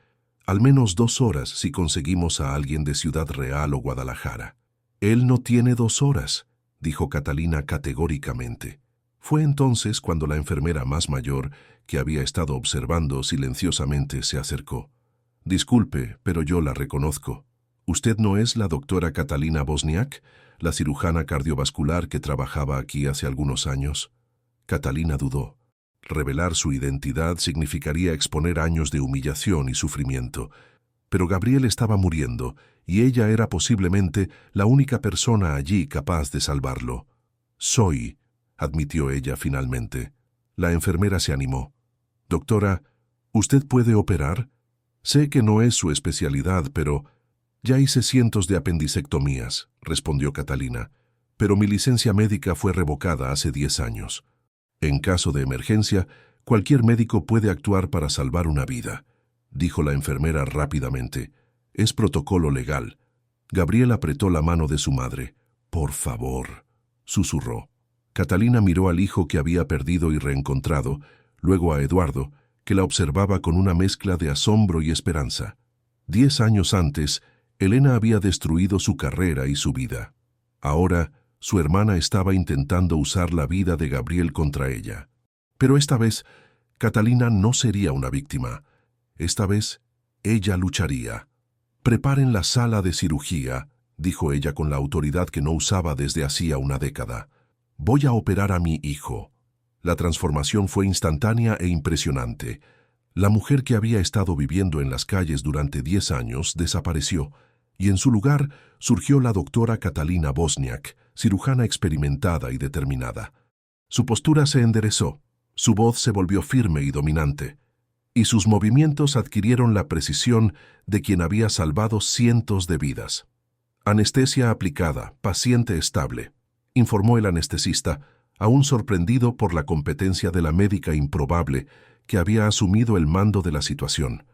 «Al menos 2 horas si conseguimos a alguien de Ciudad Real o Guadalajara». «Él no tiene 2 horas», dijo Catalina categóricamente. Fue entonces cuando la enfermera más mayor, que había estado observando silenciosamente, se acercó. «Disculpe, pero yo la reconozco. ¿Usted no es la doctora Catalina Bosniak, la cirujana cardiovascular que trabajaba aquí hace algunos años?» Catalina dudó. Revelar su identidad significaría exponer años de humillación y sufrimiento. Pero Gabriel estaba muriendo, y ella era posiblemente la única persona allí capaz de salvarlo. «Soy», admitió ella finalmente. La enfermera se animó. «Doctora, ¿usted puede operar? Sé que no es su especialidad, pero...» «Ya hice cientos de apendicectomías», respondió Catalina, «pero mi licencia médica fue revocada hace 10 años. En caso de emergencia, cualquier médico puede actuar para salvar una vida», dijo la enfermera rápidamente. «Es protocolo legal». Gabriel apretó la mano de su madre. «Por favor», susurró. Catalina miró al hijo que había perdido y reencontrado, luego a Eduardo, que la observaba con una mezcla de asombro y esperanza. 10 años antes, Elena había destruido su carrera y su vida. Ahora, su hermana estaba intentando usar la vida de Gabriel contra ella. Pero esta vez, Catalina no sería una víctima. Esta vez, ella lucharía. «Preparen la sala de cirugía», dijo ella con la autoridad que no usaba desde hacía una década. «Voy a operar a mi hijo». La transformación fue instantánea e impresionante. La mujer que había estado viviendo en las calles durante 10 años desapareció, y en su lugar surgió la doctora Catalina Bosniak, cirujana experimentada y determinada. Su postura se enderezó, su voz se volvió firme y dominante, y sus movimientos adquirieron la precisión de quien había salvado cientos de vidas. «Anestesia aplicada, paciente estable», informó el anestesista, aún sorprendido por la competencia de la médica improbable que había asumido el mando de la situación.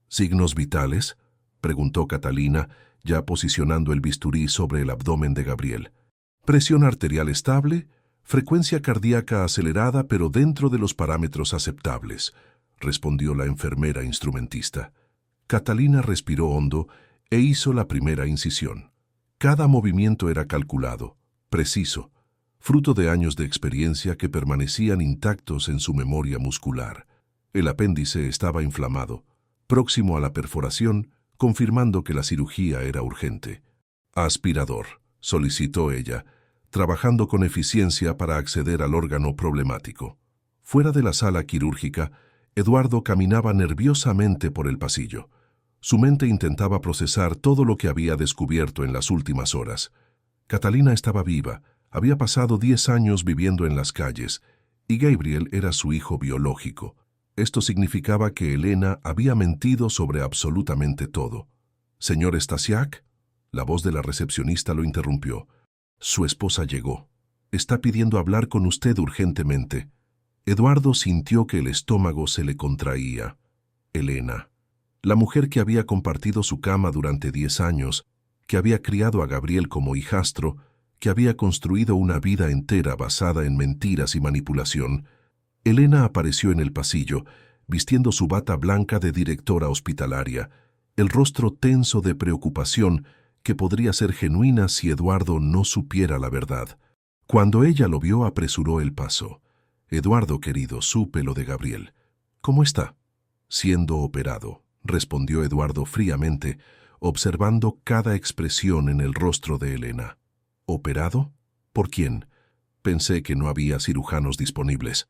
«¿Signos vitales?», preguntó Catalina, ya posicionando el bisturí sobre el abdomen de Gabriel. «Presión arterial estable, frecuencia cardíaca acelerada pero dentro de los parámetros aceptables», respondió la enfermera instrumentista. Catalina respiró hondo e hizo la primera incisión. Cada movimiento era calculado, preciso, fruto de años de experiencia que permanecían intactos en su memoria muscular. El apéndice estaba inflamado, próximo a la perforación, confirmando que la cirugía era urgente. «Aspirador», solicitó ella, trabajando con eficiencia para acceder al órgano problemático. Fuera de la sala quirúrgica, Eduardo caminaba nerviosamente por el pasillo. Su mente intentaba procesar todo lo que había descubierto en las últimas horas. Catalina estaba viva, había pasado 10 años viviendo en las calles, y Gabriel era su hijo biológico. Esto significaba que Elena había mentido sobre absolutamente todo. «Señor Stasiak», la voz de la recepcionista lo interrumpió. «Su esposa llegó. Está pidiendo hablar con usted urgentemente». Eduardo sintió que el estómago se le contraía. Elena, la mujer que había compartido su cama durante 10 años, que había criado a Gabriel como hijastro, que había construido una vida entera basada en mentiras y manipulación. Elena apareció en el pasillo, vistiendo su bata blanca de directora hospitalaria, el rostro tenso de preocupación que podría ser genuina si Eduardo no supiera la verdad. Cuando ella lo vio, apresuró el paso. «Eduardo, querido, supe lo de Gabriel. ¿Cómo está?» «Siendo operado», respondió Eduardo fríamente, observando cada expresión en el rostro de Elena. «¿Operado? ¿Por quién?» «Pensé que no había cirujanos disponibles».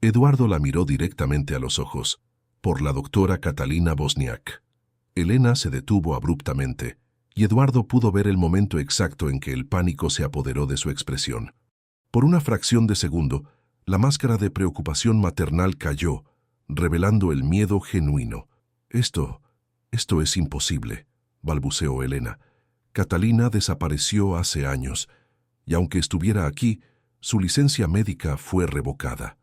Eduardo la miró directamente a los ojos. «Por la doctora Catalina Wozniak». Elena se detuvo abruptamente, y Eduardo pudo ver el momento exacto en que el pánico se apoderó de su expresión. Por una fracción de segundo, la máscara de preocupación maternal cayó, revelando el miedo genuino. Esto es imposible», balbuceó Elena. «Catalina desapareció hace años, y aunque estuviera aquí, su licencia médica fue revocada».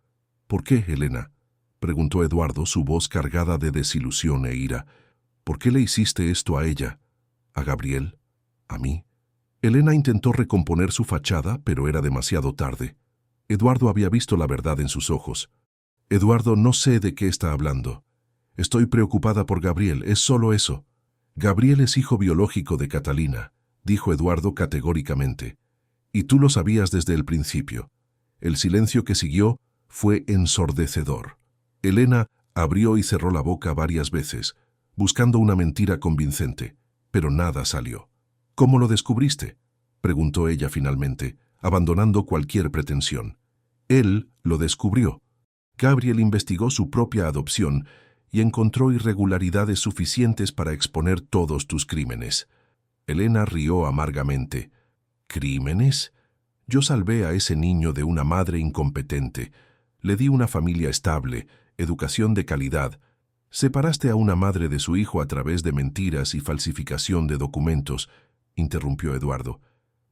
«¿Por qué, Elena?», preguntó Eduardo, su voz cargada de desilusión e ira. «¿Por qué le hiciste esto a ella? ¿A Gabriel? ¿A mí?» Elena intentó recomponer su fachada, pero era demasiado tarde. Eduardo había visto la verdad en sus ojos. «Eduardo, no sé de qué está hablando. Estoy preocupada por Gabriel, es solo eso». «Gabriel es hijo biológico de Catalina», dijo Eduardo categóricamente. «Y tú lo sabías desde el principio». El silencio que siguió fue ensordecedor. Elena abrió y cerró la boca varias veces, buscando una mentira convincente, pero nada salió. «¿Cómo lo descubriste?», preguntó ella finalmente, abandonando cualquier pretensión. «Él lo descubrió. Gabriel investigó su propia adopción y encontró irregularidades suficientes para exponer todos tus crímenes». Elena rió amargamente. «¿Crímenes? Yo salvé a ese niño de una madre incompetente. Le di una familia estable, educación de calidad. Separaste a una madre de su hijo a través de mentiras y falsificación de documentos», interrumpió Eduardo.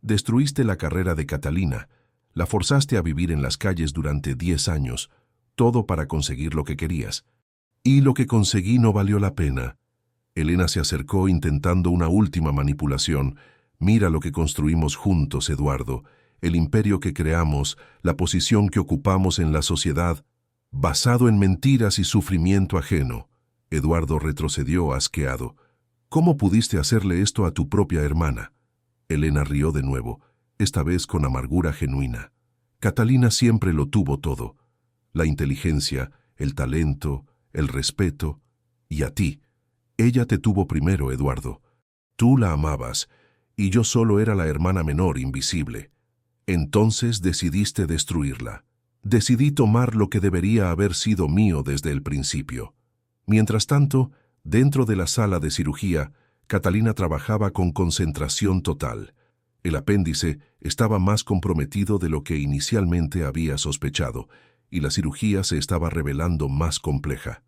«Destruiste la carrera de Catalina. La forzaste a vivir en las calles durante 10 años, todo para conseguir lo que querías. Y lo que conseguí no valió la pena». Elena se acercó intentando una última manipulación. «Mira lo que construimos juntos, Eduardo. El imperio que creamos, la posición que ocupamos en la sociedad, basado en mentiras y sufrimiento ajeno». Eduardo retrocedió asqueado. «¿Cómo pudiste hacerle esto a tu propia hermana?». Elena rió de nuevo, esta vez con amargura genuina. «Catalina siempre lo tuvo todo. La inteligencia, el talento, el respeto, y a ti. Ella te tuvo primero, Eduardo. Tú la amabas, y yo solo era la hermana menor invisible. Entonces decidiste destruirla. Decidí tomar lo que debería haber sido mío desde el principio». Mientras tanto, dentro de la sala de cirugía, Catalina trabajaba con concentración total. El apéndice estaba más comprometido de lo que inicialmente había sospechado, y la cirugía se estaba revelando más compleja.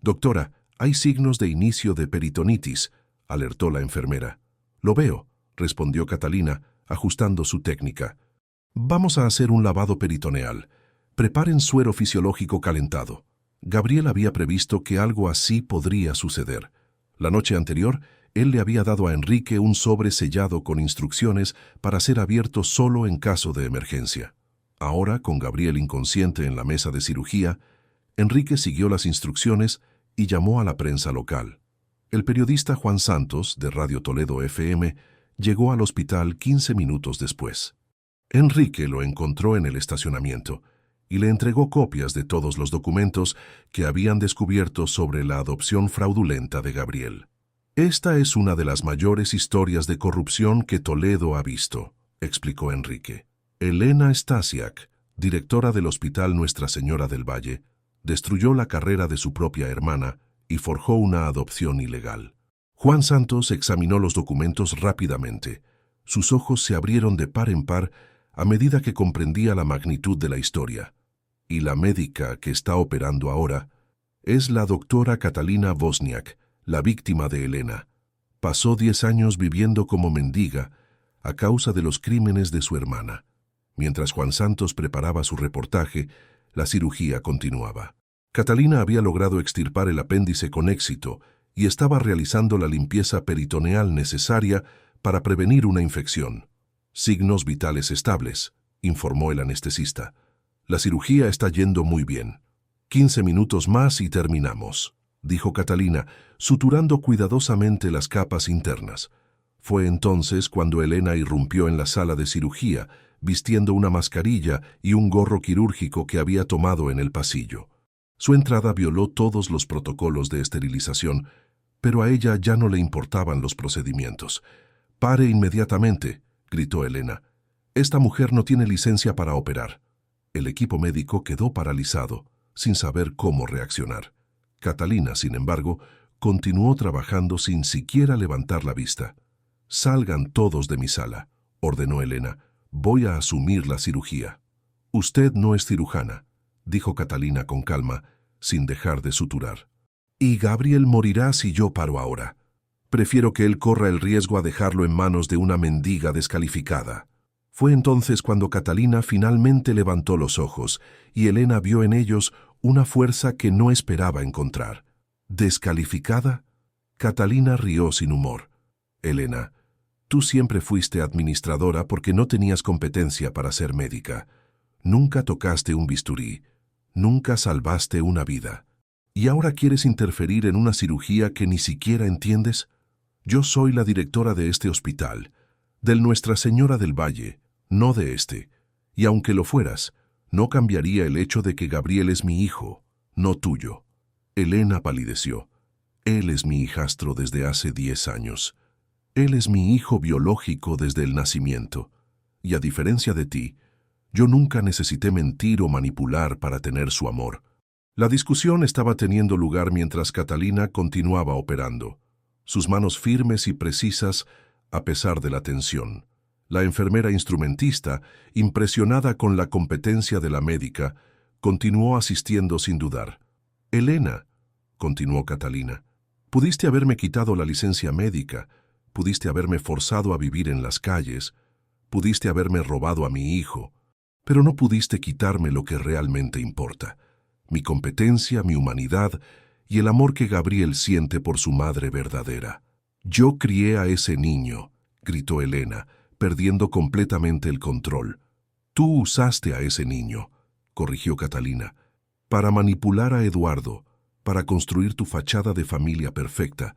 «Doctora, hay signos de inicio de peritonitis», alertó la enfermera. «Lo veo», respondió Catalina, ajustando su técnica. «Vamos a hacer un lavado peritoneal. Preparen suero fisiológico calentado». Gabriel había previsto que algo así podría suceder. La noche anterior, él le había dado a Enrique un sobre sellado con instrucciones para ser abierto solo en caso de emergencia. Ahora, con Gabriel inconsciente en la mesa de cirugía, Enrique siguió las instrucciones y llamó a la prensa local. El periodista Juan Santos, de Radio Toledo FM, llegó al hospital 15 minutos después. Enrique lo encontró en el estacionamiento y le entregó copias de todos los documentos que habían descubierto sobre la adopción fraudulenta de Gabriel. «Esta es una de las mayores historias de corrupción que Toledo ha visto», explicó Enrique. «Elena Stasiak, directora del Hospital Nuestra Señora del Valle, destruyó la carrera de su propia hermana y forjó una adopción ilegal». Juan Santos examinó los documentos rápidamente. Sus ojos se abrieron de par en par a medida que comprendía la magnitud de la historia. «Y la médica que está operando ahora es la doctora Catalina Wozniak, la víctima de Elena. Pasó 10 años viviendo como mendiga a causa de los crímenes de su hermana». Mientras Juan Santos preparaba su reportaje, la cirugía continuaba. Catalina había logrado extirpar el apéndice con éxito y estaba realizando la limpieza peritoneal necesaria para prevenir una infección. «Signos vitales estables», informó el anestesista. «La cirugía está yendo muy bien». 15 minutos más y terminamos, dijo Catalina, suturando cuidadosamente las capas internas. Fue entonces cuando Elena irrumpió en la sala de cirugía, vistiendo una mascarilla y un gorro quirúrgico que había tomado en el pasillo. Su entrada violó todos los protocolos de esterilización, pero a ella ya no le importaban los procedimientos. «Pare inmediatamente», gritó Elena. «Esta mujer no tiene licencia para operar». El equipo médico quedó paralizado, sin saber cómo reaccionar. Catalina, sin embargo, continuó trabajando sin siquiera levantar la vista. «Salgan todos de mi sala», ordenó Elena. «Voy a asumir la cirugía». «Usted no es cirujana», dijo Catalina con calma, sin dejar de suturar. «Y Gabriel morirá si yo paro ahora. Prefiero que él corra el riesgo a dejarlo en manos de una mendiga descalificada». Fue entonces cuando Catalina finalmente levantó los ojos y Elena vio en ellos una fuerza que no esperaba encontrar. ¿Descalificada? Catalina rió sin humor. «Elena, tú siempre fuiste administradora porque no tenías competencia para ser médica. Nunca tocaste un bisturí. Nunca salvaste una vida. ¿Y ahora quieres interferir en una cirugía que ni siquiera entiendes? Yo soy la directora de este hospital, del Nuestra Señora del Valle, no de este. Y aunque lo fueras, no cambiaría el hecho de que Gabriel es mi hijo, no tuyo». Elena palideció. «Él es mi hijastro desde hace 10 años. Él es mi hijo biológico desde el nacimiento. Y a diferencia de ti, yo nunca necesité mentir o manipular para tener su amor». La discusión estaba teniendo lugar mientras Catalina continuaba operando, sus manos firmes y precisas a pesar de la tensión. La enfermera instrumentista, impresionada con la competencia de la médica, continuó asistiendo sin dudar. «Elena», continuó Catalina, «pudiste haberme quitado la licencia médica, pudiste haberme forzado a vivir en las calles, pudiste haberme robado a mi hijo, pero no pudiste quitarme lo que realmente importa, mi competencia, mi humanidad y el amor que Gabriel siente por su madre verdadera». «Yo crié a ese niño», gritó Elena, perdiendo completamente el control. «Tú usaste a ese niño», corrigió Catalina, «para manipular a Eduardo, para construir tu fachada de familia perfecta.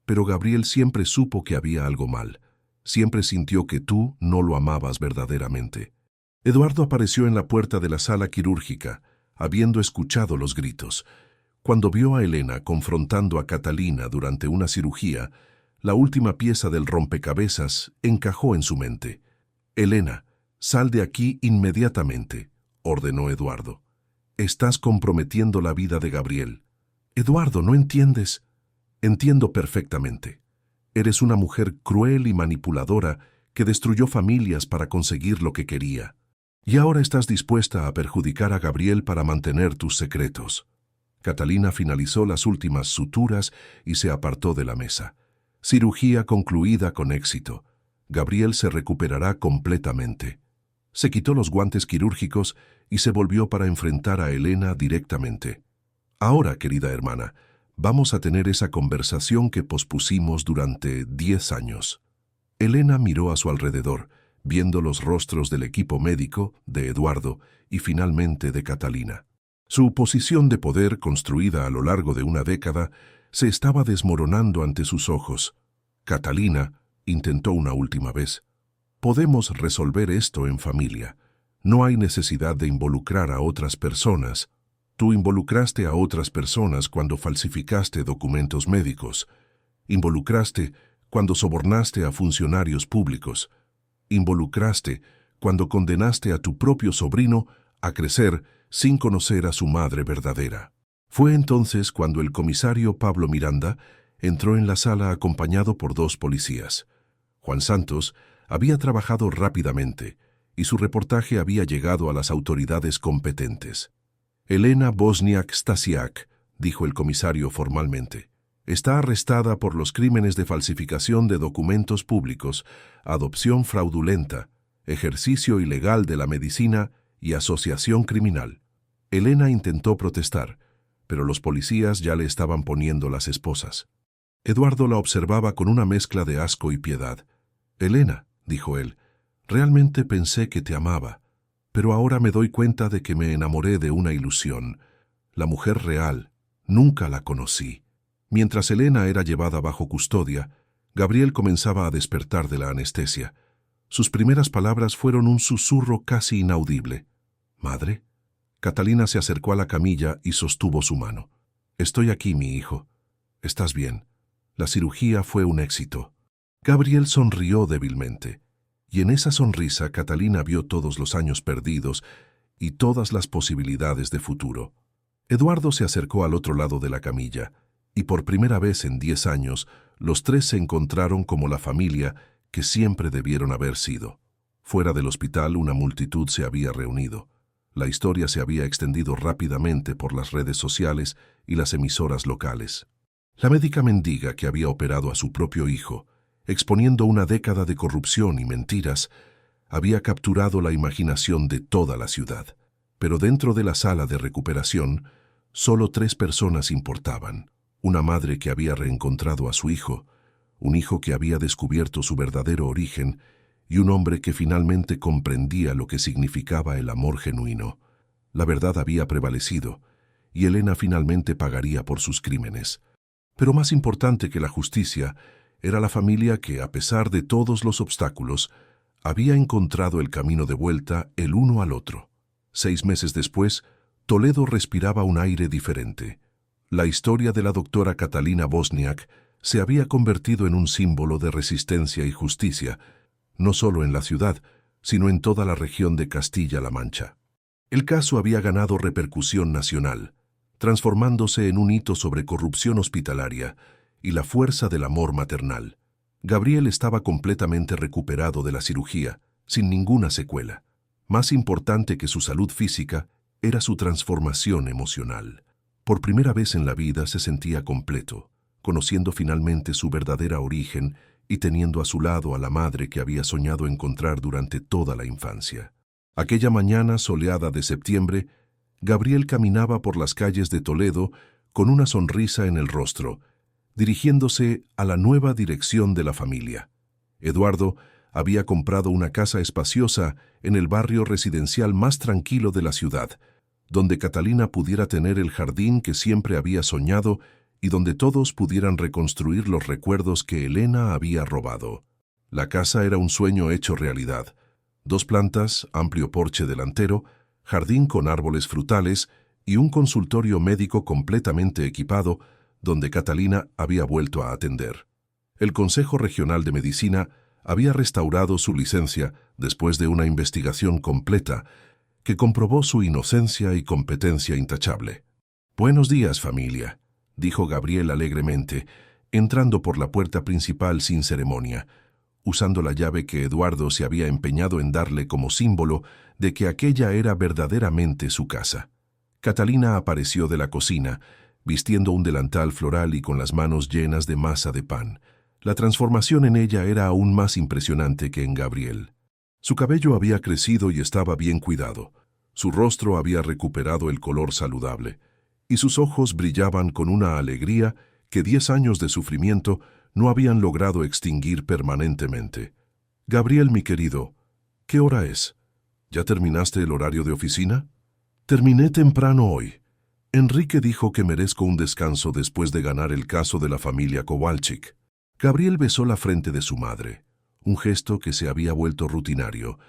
Pero Gabriel siempre supo que había algo mal. Siempre sintió que tú no lo amabas verdaderamente». Eduardo apareció en la puerta de la sala quirúrgica, habiendo escuchado los gritos. Cuando vio a Elena confrontando a Catalina durante una cirugía, la última pieza del rompecabezas encajó en su mente. «Elena, sal de aquí inmediatamente», ordenó Eduardo. «Estás comprometiendo la vida de Gabriel». «Eduardo, ¿no entiendes?» «Entiendo perfectamente. Eres una mujer cruel y manipuladora que destruyó familias para conseguir lo que quería. Y ahora estás dispuesta a perjudicar a Gabriel para mantener tus secretos». Catalina finalizó las últimas suturas y se apartó de la mesa. Cirugía concluida con éxito. Gabriel se recuperará completamente. Se quitó los guantes quirúrgicos y se volvió para enfrentar a Elena directamente. «Ahora, querida hermana, vamos a tener esa conversación que pospusimos durante 10 años». Elena miró a su alrededor, viendo los rostros del equipo médico, de Eduardo y finalmente de Catalina. Su posición de poder, construida a lo largo de una década, se estaba desmoronando ante sus ojos. Catalina intentó una última vez. «Podemos resolver esto en familia. No hay necesidad de involucrar a otras personas. Tú involucraste a otras personas cuando falsificaste documentos médicos. Involucraste cuando sobornaste a funcionarios públicos. Involucraste cuando condenaste a tu propio sobrino a crecer sin conocer a su madre verdadera». Fue entonces cuando el comisario Pablo Miranda entró en la sala acompañado por 2 policías. Juan Santos había trabajado rápidamente y su reportaje había llegado a las autoridades competentes. «Elena Bosniak-Stasiak», dijo el comisario formalmente, «está arrestada por los crímenes de falsificación de documentos públicos, adopción fraudulenta, ejercicio ilegal de la medicina y asociación criminal». Elena intentó protestar, pero los policías ya le estaban poniendo las esposas. Eduardo la observaba con una mezcla de asco y piedad. «Elena», dijo él, «realmente pensé que te amaba, pero ahora me doy cuenta de que me enamoré de una ilusión. la mujer real, nunca la conocí. Mientras Elena era llevada bajo custodia, Gabriel comenzaba a despertar de la anestesia. Sus primeras palabras fueron un susurro casi inaudible. «¿Madre?» Catalina se acercó a la camilla y sostuvo su mano. «Estoy aquí, mi hijo. ¿Estás bien? La cirugía fue un éxito». Gabriel sonrió débilmente, y en esa sonrisa Catalina vio todos los años perdidos y todas las posibilidades de futuro. Eduardo se acercó al otro lado de la camilla, y por primera vez en 10 años, los tres se encontraron como la familia que siempre debieron haber sido. Fuera del hospital, una multitud se había reunido. La historia se había extendido rápidamente por las redes sociales y las emisoras locales. La médica mendiga que había operado a su propio hijo, exponiendo una década de corrupción y mentiras, había capturado la imaginación de toda la ciudad. Pero dentro de la sala de recuperación, solo 3 personas importaban. Una madre que había reencontrado a su hijo, un hijo que había descubierto su verdadero origen y un hombre que finalmente comprendía lo que significaba el amor genuino. La verdad había prevalecido y Elena finalmente pagaría por sus crímenes. Pero más importante que la justicia era la familia que, a pesar de todos los obstáculos, había encontrado el camino de vuelta el uno al otro. 6 meses después, Toledo respiraba un aire diferente. La historia de la doctora Catalina Wozniak se había convertido en un símbolo de resistencia y justicia, no solo en la ciudad, sino en toda la región de Castilla-La Mancha. El caso había ganado repercusión nacional, transformándose en un hito sobre corrupción hospitalaria y la fuerza del amor maternal. Gabriel estaba completamente recuperado de la cirugía, sin ninguna secuela. Más importante que su salud física era su transformación emocional. Por primera vez en la vida se sentía completo, conociendo finalmente su verdadera origen y teniendo a su lado a la madre que había soñado encontrar durante toda la infancia. Aquella mañana soleada de septiembre, Gabriel caminaba por las calles de Toledo con una sonrisa en el rostro, dirigiéndose a la nueva dirección de la familia. Eduardo había comprado una casa espaciosa en el barrio residencial más tranquilo de la ciudad, donde Catalina pudiera tener el jardín que siempre había soñado y donde todos pudieran reconstruir los recuerdos que Elena había robado. La casa era un sueño hecho realidad. 2 plantas, amplio porche delantero, jardín con árboles frutales y un consultorio médico completamente equipado, donde Catalina había vuelto a atender. El Consejo Regional de Medicina había restaurado su licencia después de una investigación completa que comprobó su inocencia y competencia intachable. «Buenos días, familia», dijo Gabriel alegremente, entrando por la puerta principal sin ceremonia, usando la llave que Eduardo se había empeñado en darle como símbolo de que aquella era verdaderamente su casa. Catalina apareció de la cocina, vistiendo un delantal floral y con las manos llenas de masa de pan. La transformación en ella era aún más impresionante que en Gabriel. Su cabello había crecido y estaba bien cuidado. Su rostro había recuperado el color saludable, y sus ojos brillaban con una alegría que 10 años de sufrimiento no habían logrado extinguir permanentemente. «Gabriel, mi querido, ¿qué hora es? ¿Ya terminaste el horario de oficina?» «Terminé temprano hoy. Enrique dijo que merezco un descanso después de ganar el caso de la familia Kowalczyk». Gabriel besó la frente de su madre, un gesto que se había vuelto rutinario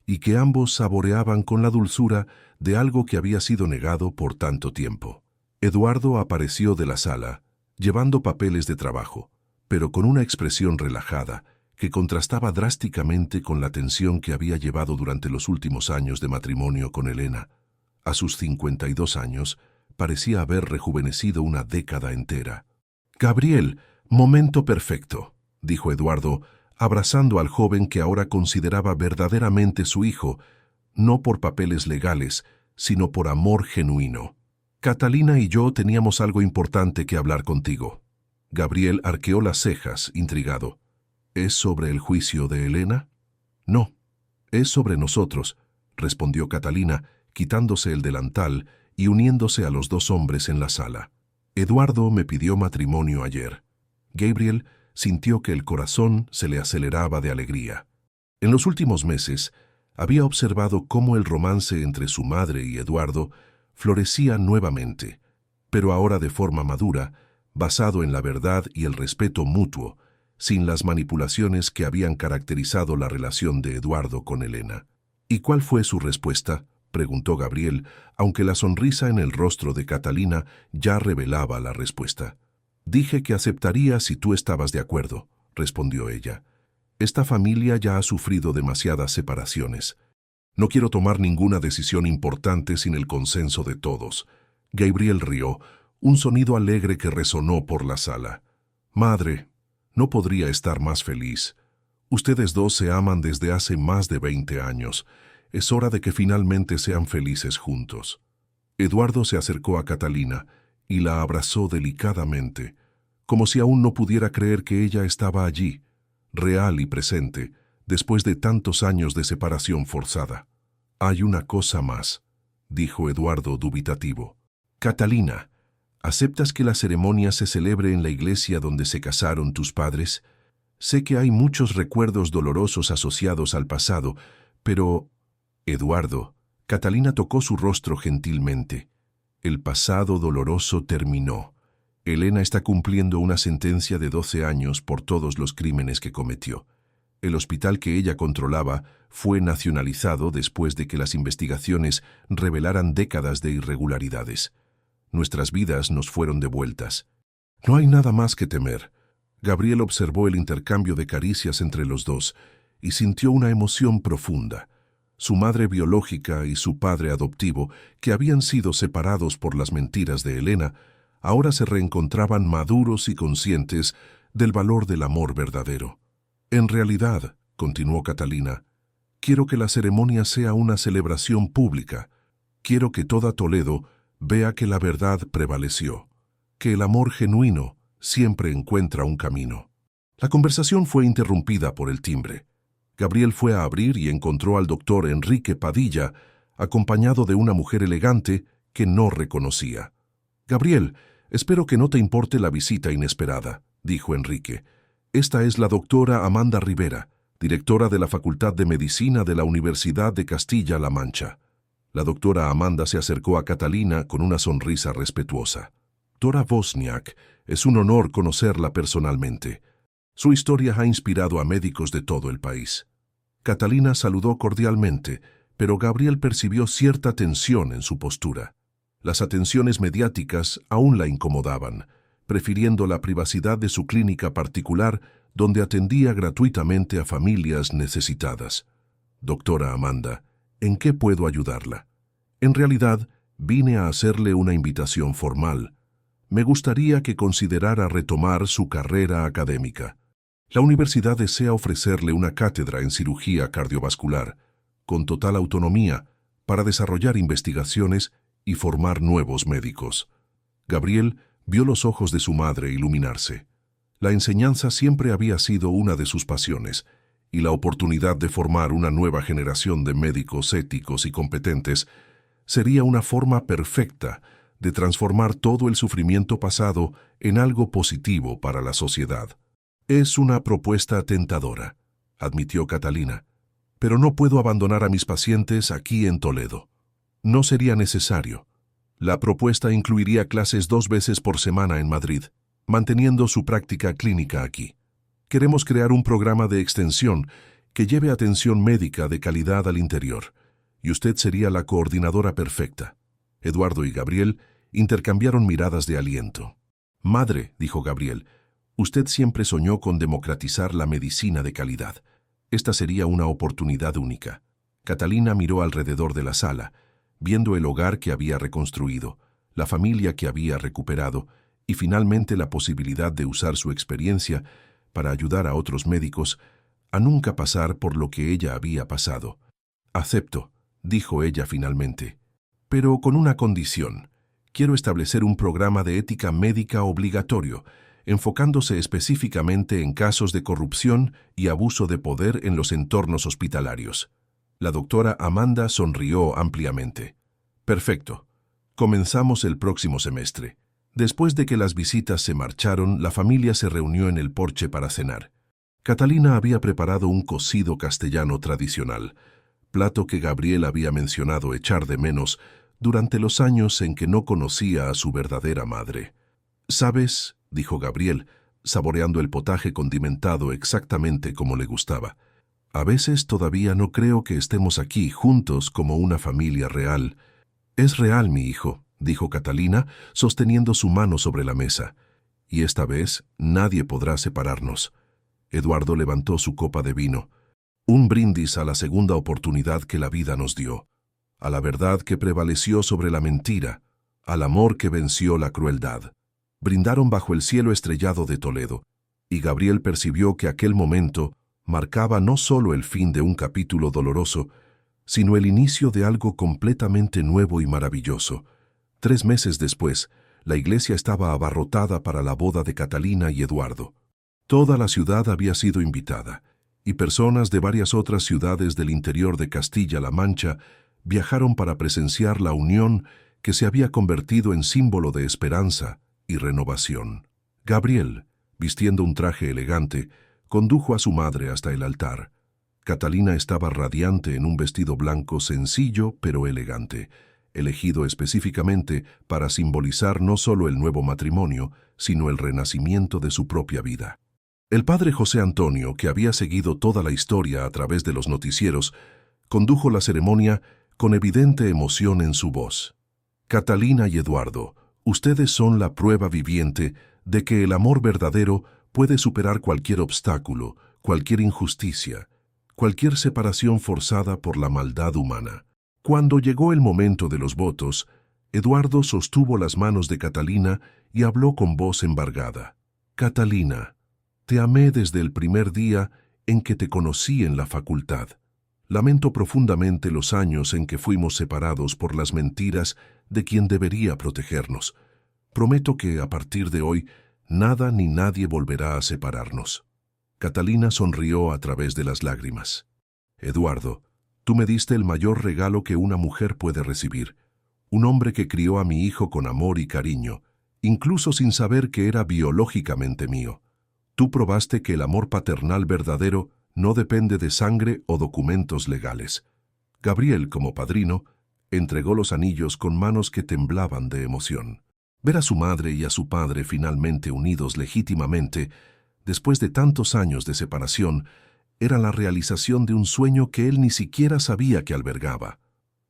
y que ambos saboreaban con la dulzura de algo que había sido negado por tanto tiempo. Eduardo apareció de la sala, llevando papeles de trabajo, pero con una expresión relajada que contrastaba drásticamente con la tensión que había llevado durante los últimos años de matrimonio con Elena. A sus 52 años, parecía haber rejuvenecido una década entera. «Gabriel, momento perfecto», dijo Eduardo, abrazando al joven que ahora consideraba verdaderamente su hijo, no por papeles legales, sino por amor genuino. «Catalina y yo teníamos algo importante que hablar contigo». Gabriel arqueó las cejas, intrigado. «¿Es sobre el juicio de Elena?» «No, es sobre nosotros», respondió Catalina, quitándose el delantal y uniéndose a los 2 hombres en la sala. «Eduardo me pidió matrimonio ayer». Gabriel sintió que el corazón se le aceleraba de alegría. En los últimos meses, había observado cómo el romance entre su madre y Eduardo florecía nuevamente, pero ahora de forma madura, basado en la verdad y el respeto mutuo, sin las manipulaciones que habían caracterizado la relación de Eduardo con Elena. ¿Y cuál fue su respuesta?, preguntó Gabriel, aunque la sonrisa en el rostro de Catalina ya revelaba la respuesta. «Dije que aceptaría si tú estabas de acuerdo», respondió ella. «Esta familia ya ha sufrido demasiadas separaciones. No quiero tomar ninguna decisión importante sin el consenso de todos». Gabriel rió, un sonido alegre que resonó por la sala. «Madre, no podría estar más feliz. Ustedes dos se aman desde hace más de 20 años. Es hora de que finalmente sean felices juntos». Eduardo se acercó a Catalina y la abrazó delicadamente, como si aún no pudiera creer que ella estaba allí, real y presente, después de tantos años de separación forzada. «Hay una cosa más», dijo Eduardo dubitativo. «Catalina, ¿aceptas que la ceremonia se celebre en la iglesia donde se casaron tus padres? Sé que hay muchos recuerdos dolorosos asociados al pasado, pero...» «Eduardo», Catalina tocó su rostro gentilmente. «El pasado doloroso terminó. Elena está cumpliendo una sentencia de 12 años por todos los crímenes que cometió. El hospital que ella controlaba fue nacionalizado después de que las investigaciones revelaran décadas de irregularidades. Nuestras vidas nos fueron devueltas. No hay nada más que temer». Gabriel observó el intercambio de caricias entre los dos y sintió una emoción profunda. Su madre biológica y su padre adoptivo, que habían sido separados por las mentiras de Elena, ahora se reencontraban maduros y conscientes del valor del amor verdadero. «En realidad», continuó Catalina, «quiero que la ceremonia sea una celebración pública. Quiero que toda Toledo vea que la verdad prevaleció, que el amor genuino siempre encuentra un camino». La conversación fue interrumpida por el timbre. Gabriel fue a abrir y encontró al doctor Enrique Padilla, acompañado de una mujer elegante que no reconocía. «Gabriel, espero que no te importe la visita inesperada», dijo Enrique. «Esta es la doctora Amanda Rivera, directora de la Facultad de Medicina de la Universidad de Castilla-La Mancha». La doctora Amanda se acercó a Catalina con una sonrisa respetuosa. «Dora Wozniak, es un honor conocerla personalmente. Su historia ha inspirado a médicos de todo el país». Catalina saludó cordialmente, pero Gabriel percibió cierta tensión en su postura. Las atenciones mediáticas aún la incomodaban, prefiriendo la privacidad de su clínica particular, donde atendía gratuitamente a familias necesitadas. «Doctora Amanda, ¿en qué puedo ayudarla? En realidad, vine a hacerle una invitación formal. Me gustaría que considerara retomar su carrera académica. La universidad desea ofrecerle una cátedra en cirugía cardiovascular, con total autonomía, para desarrollar investigaciones y formar nuevos médicos». Gabriel vio los ojos de su madre iluminarse. La enseñanza siempre había sido una de sus pasiones, y la oportunidad de formar una nueva generación de médicos éticos y competentes sería una forma perfecta de transformar todo el sufrimiento pasado en algo positivo para la sociedad. «Es una propuesta tentadora», admitió Catalina, «pero no puedo abandonar a mis pacientes aquí en Toledo. No sería necesario. La propuesta incluiría clases 2 veces por semana en Madrid, manteniendo su práctica clínica aquí. Queremos crear un programa de extensión que lleve atención médica de calidad al interior, y usted sería la coordinadora perfecta». Eduardo y Gabriel intercambiaron miradas de aliento. «Madre», dijo Gabriel, «usted siempre soñó con democratizar la medicina de calidad. Esta sería una oportunidad única». Catalina miró alrededor de la sala, viendo el hogar que había reconstruido, la familia que había recuperado y finalmente la posibilidad de usar su experiencia para ayudar a otros médicos a nunca pasar por lo que ella había pasado. «Acepto», dijo ella finalmente, «pero con una condición. Quiero establecer un programa de ética médica obligatorio, enfocándose específicamente en casos de corrupción y abuso de poder en los entornos hospitalarios». La doctora Amanda sonrió ampliamente. «Perfecto. Comenzamos el próximo semestre». Después de que las visitas se marcharon, la familia se reunió en el porche para cenar. Catalina había preparado un cocido castellano tradicional, plato que Gabriel había mencionado echar de menos durante los años en que no conocía a su verdadera madre. «¿Sabes?», dijo Gabriel, saboreando el potaje condimentado exactamente como le gustaba. «A veces todavía no creo que estemos aquí juntos como una familia real». «Es real, mi hijo», dijo Catalina, sosteniendo su mano sobre la mesa. «Y esta vez nadie podrá separarnos». Eduardo levantó su copa de vino. Un brindis a la segunda oportunidad que la vida nos dio, a la verdad que prevaleció sobre la mentira, al amor que venció la crueldad. Brindaron bajo el cielo estrellado de Toledo, y Gabriel percibió que aquel momento marcaba no solo el fin de un capítulo doloroso, sino el inicio de algo completamente nuevo y maravilloso. 3 meses después, la iglesia estaba abarrotada para la boda de Catalina y Eduardo. Toda la ciudad había sido invitada, y personas de varias otras ciudades del interior de Castilla-La Mancha viajaron para presenciar la unión que se había convertido en símbolo de esperanza y renovación. Gabriel, vistiendo un traje elegante, condujo a su madre hasta el altar. Catalina estaba radiante en un vestido blanco sencillo pero elegante, elegido específicamente para simbolizar no solo el nuevo matrimonio, sino el renacimiento de su propia vida. El padre José Antonio, que había seguido toda la historia a través de los noticieros, condujo la ceremonia con evidente emoción en su voz. «Catalina y Eduardo, ustedes son la prueba viviente de que el amor verdadero puede superar cualquier obstáculo, cualquier injusticia, cualquier separación forzada por la maldad humana». Cuando llegó el momento de los votos, Eduardo sostuvo las manos de Catalina y habló con voz embargada. «Catalina, te amé desde el primer día en que te conocí en la facultad. Lamento profundamente los años en que fuimos separados por las mentiras de quien debería protegernos. Prometo que a partir de hoy nada ni nadie volverá a separarnos». Catalina sonrió a través de las lágrimas. «Eduardo, tú me diste el mayor regalo que una mujer puede recibir. Un hombre que crió a mi hijo con amor y cariño, incluso sin saber que era biológicamente mío. Tú probaste que el amor paternal verdadero no depende de sangre o documentos legales». Gabriel, como padrino, entregó los anillos con manos que temblaban de emoción. Ver a su madre y a su padre finalmente unidos legítimamente, después de tantos años de separación, era la realización de un sueño que él ni siquiera sabía que albergaba.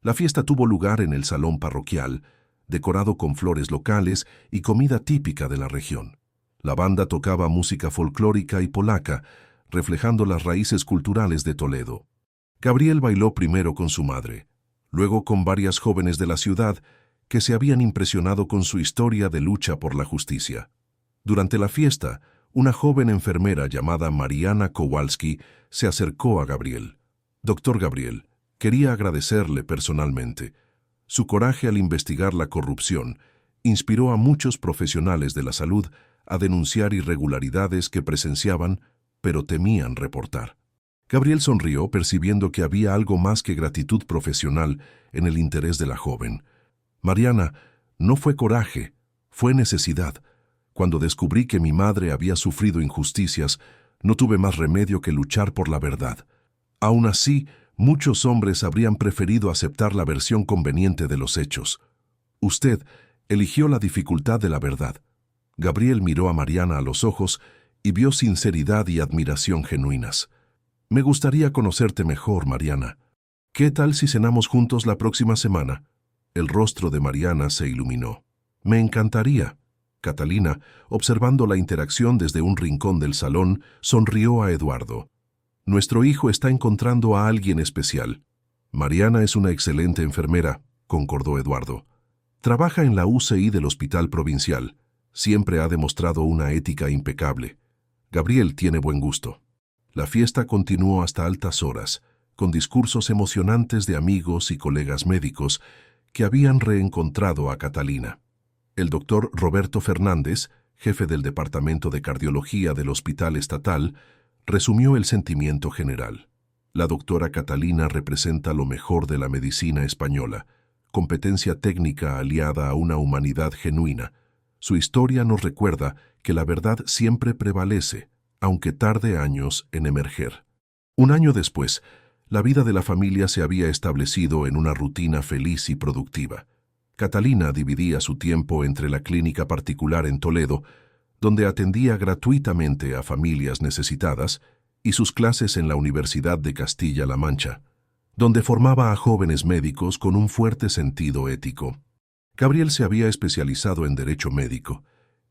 La fiesta tuvo lugar en el salón parroquial, decorado con flores locales y comida típica de la región. La banda tocaba música folclórica y polaca, reflejando las raíces culturales de Toledo. Gabriel bailó primero con su madre, luego con varias jóvenes de la ciudad que se habían impresionado con su historia de lucha por la justicia. Durante la fiesta, una joven enfermera llamada Mariana Kowalski se acercó a Gabriel. «Doctor Gabriel, quería agradecerle personalmente. Su coraje al investigar la corrupción inspiró a muchos profesionales de la salud a denunciar irregularidades que presenciaban, pero temían reportar». Gabriel sonrió percibiendo que había algo más que gratitud profesional en el interés de la joven. «Mariana, no fue coraje, fue necesidad. Cuando descubrí que mi madre había sufrido injusticias, no tuve más remedio que luchar por la verdad. Aún así, muchos hombres habrían preferido aceptar la versión conveniente de los hechos. Usted eligió la dificultad de la verdad». Gabriel miró a Mariana a los ojos y vio sinceridad y admiración genuinas. «Me gustaría conocerte mejor, Mariana. ¿Qué tal si cenamos juntos la próxima semana?». El rostro de Mariana se iluminó. «Me encantaría». Catalina, observando la interacción desde un rincón del salón, sonrió a Eduardo. «Nuestro hijo está encontrando a alguien especial». «Mariana es una excelente enfermera», concordó Eduardo. «Trabaja en la UCI del Hospital Provincial. Siempre ha demostrado una ética impecable. Gabriel tiene buen gusto». La fiesta continuó hasta altas horas, con discursos emocionantes de amigos y colegas médicos que habían reencontrado a Catalina. El doctor Roberto Fernández, jefe del Departamento de Cardiología del Hospital Estatal, resumió el sentimiento general. La doctora Catalina representa lo mejor de la medicina española, competencia técnica aliada a una humanidad genuina. Su historia nos recuerda que la verdad siempre prevalece, aunque tarde años en emerger. Un año después, la vida de la familia se había establecido en una rutina feliz y productiva. Catalina dividía su tiempo entre la clínica particular en Toledo, donde atendía gratuitamente a familias necesitadas, y sus clases en la Universidad de Castilla-La Mancha, donde formaba a jóvenes médicos con un fuerte sentido ético. Gabriel se había especializado en derecho médico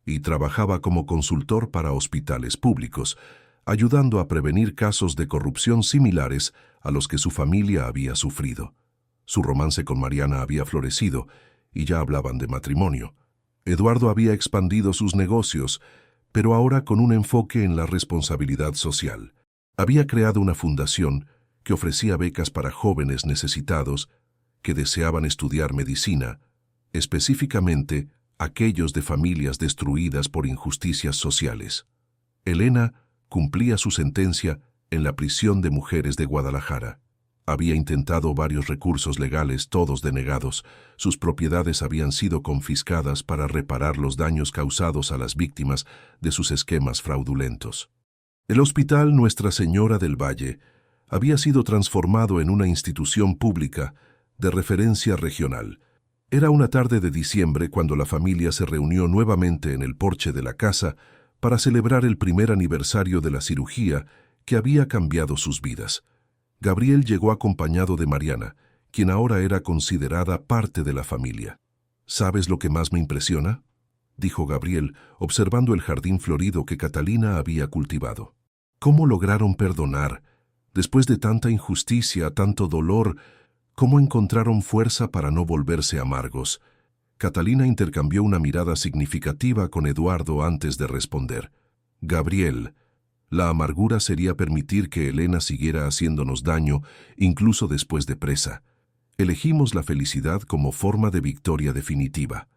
y trabajaba como consultor para hospitales públicos, ayudando a prevenir casos de corrupción similares a los que su familia había sufrido. Su romance con Mariana había florecido y ya hablaban de matrimonio. Eduardo había expandido sus negocios, pero ahora con un enfoque en la responsabilidad social. Había creado una fundación que ofrecía becas para jóvenes necesitados que deseaban estudiar medicina, específicamente aquellos de familias destruidas por injusticias sociales. Elena cumplía su sentencia en la prisión de mujeres de Guadalajara. Había intentado varios recursos legales, todos denegados. Sus propiedades habían sido confiscadas para reparar los daños causados a las víctimas de sus esquemas fraudulentos. El Hospital Nuestra Señora del Valle había sido transformado en una institución pública de referencia regional. Era una tarde de diciembre cuando la familia se reunió nuevamente en el porche de la casa para celebrar el primer aniversario de la cirugía que había cambiado sus vidas. Gabriel llegó acompañado de Mariana, quien ahora era considerada parte de la familia. ¿Sabes lo que más me impresiona?, dijo Gabriel, observando el jardín florido que Catalina había cultivado. ¿Cómo lograron perdonar? Después de tanta injusticia, tanto dolor, ¿cómo encontraron fuerza para no volverse amargos? Catalina intercambió una mirada significativa con Eduardo antes de responder. Gabriel, la amargura sería permitir que Elena siguiera haciéndonos daño, incluso después de presa. Elegimos la felicidad como forma de victoria definitiva.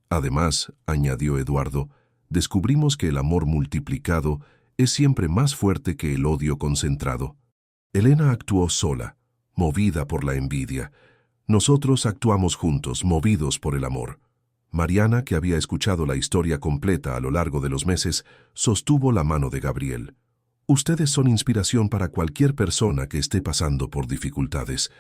Además, añadió Eduardo, descubrimos que el amor multiplicado es siempre más fuerte que el odio concentrado. Elena actuó sola, movida por la envidia. Nosotros actuamos juntos, movidos por el amor. Mariana, que había escuchado la historia completa a lo largo de los meses, sostuvo la mano de Gabriel. Ustedes son inspiración para cualquier persona que esté pasando por dificultades.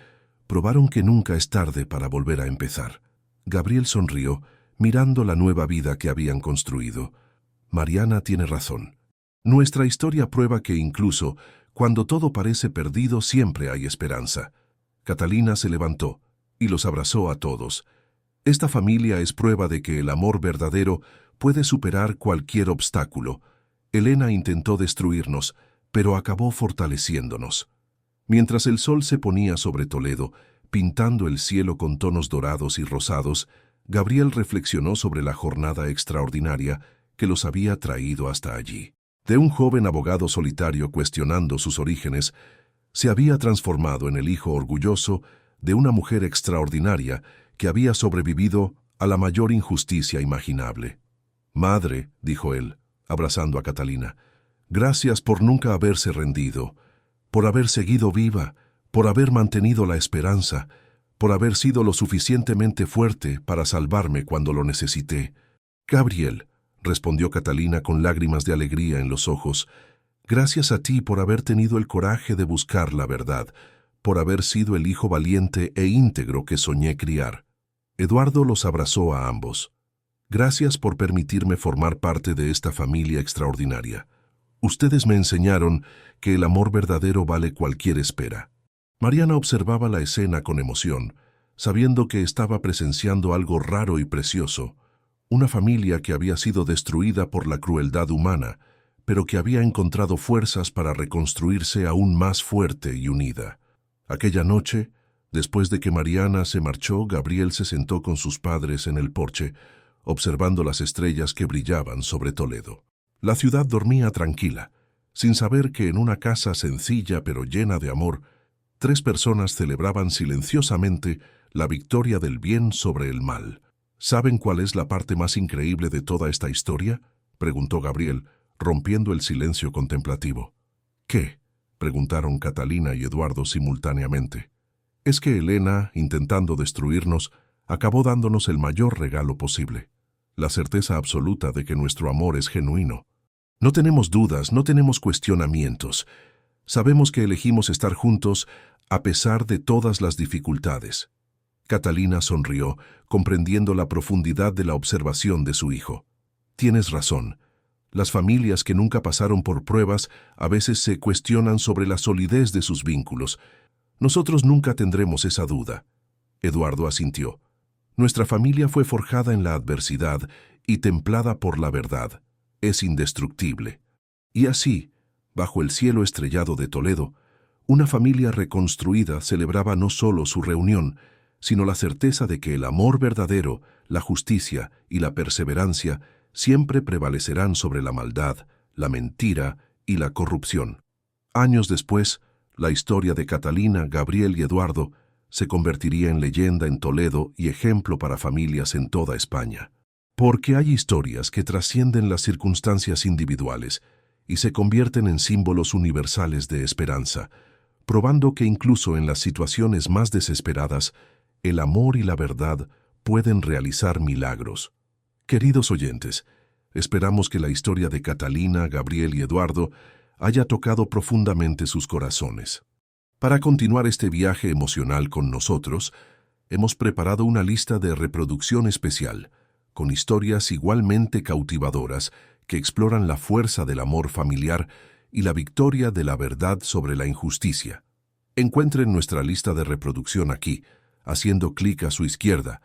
Probaron que nunca es tarde para volver a empezar. Gabriel sonrió, mirando la nueva vida que habían construido. Mariana tiene razón. Nuestra historia prueba que incluso cuando todo parece perdido siempre hay esperanza. Catalina se levantó y los abrazó a todos. Esta familia es prueba de que el amor verdadero puede superar cualquier obstáculo. Elena intentó destruirnos, pero acabó fortaleciéndonos. Mientras el sol se ponía sobre Toledo, pintando el cielo con tonos dorados y rosados, Gabriel reflexionó sobre la jornada extraordinaria que los había traído hasta allí. De un joven abogado solitario cuestionando sus orígenes, se había transformado en el hijo orgulloso de una mujer extraordinaria que había sobrevivido a la mayor injusticia imaginable. «Madre», dijo él, abrazando a Catalina, «gracias por nunca haberse rendido, por haber seguido viva, por haber mantenido la esperanza, por haber sido lo suficientemente fuerte para salvarme cuando lo necesité». «Gabriel», respondió Catalina con lágrimas de alegría en los ojos, «gracias a ti por haber tenido el coraje de buscar la verdad, por haber sido el hijo valiente e íntegro que soñé criar». Eduardo los abrazó a ambos. «Gracias por permitirme formar parte de esta familia extraordinaria. Ustedes me enseñaron que el amor verdadero vale cualquier espera». Mariana observaba la escena con emoción, sabiendo que estaba presenciando algo raro y precioso, una familia que había sido destruida por la crueldad humana, pero que había encontrado fuerzas para reconstruirse aún más fuerte y unida. Aquella noche, después de que Mariana se marchó, Gabriel se sentó con sus padres en el porche, observando las estrellas que brillaban sobre Toledo. La ciudad dormía tranquila, sin saber que en una casa sencilla pero llena de amor, 3 personas celebraban silenciosamente la victoria del bien sobre el mal. ¿Saben cuál es la parte más increíble de toda esta historia?, preguntó Gabriel, rompiendo el silencio contemplativo. ¿Qué?, preguntaron Catalina y Eduardo simultáneamente. Es que Elena, intentando destruirnos, acabó dándonos el mayor regalo posible, la certeza absoluta de que nuestro amor es genuino. No tenemos dudas, no tenemos cuestionamientos. Sabemos que elegimos estar juntos a pesar de todas las dificultades. Catalina sonrió, comprendiendo la profundidad de la observación de su hijo. Tienes razón. Las familias que nunca pasaron por pruebas a veces se cuestionan sobre la solidez de sus vínculos. Nosotros nunca tendremos esa duda. Eduardo asintió. Nuestra familia fue forjada en la adversidad y templada por la verdad. Es indestructible. Y así, bajo el cielo estrellado de Toledo, una familia reconstruida celebraba no solo su reunión, sino la certeza de que el amor verdadero, la justicia y la perseverancia siempre prevalecerán sobre la maldad, la mentira y la corrupción. Años después, la historia de Catalina, Gabriel y Eduardo se convertiría en leyenda en Toledo y ejemplo para familias en toda España. Porque hay historias que trascienden las circunstancias individuales y se convierten en símbolos universales de esperanza, probando que incluso en las situaciones más desesperadas, el amor y la verdad pueden realizar milagros. Queridos oyentes, esperamos que la historia de Catalina, Gabriel y Eduardo haya tocado profundamente sus corazones. Para continuar este viaje emocional con nosotros, hemos preparado una lista de reproducción especial, con historias igualmente cautivadoras que exploran la fuerza del amor familiar y la victoria de la verdad sobre la injusticia. Encuentren nuestra lista de reproducción aquí, haciendo clic a su izquierda.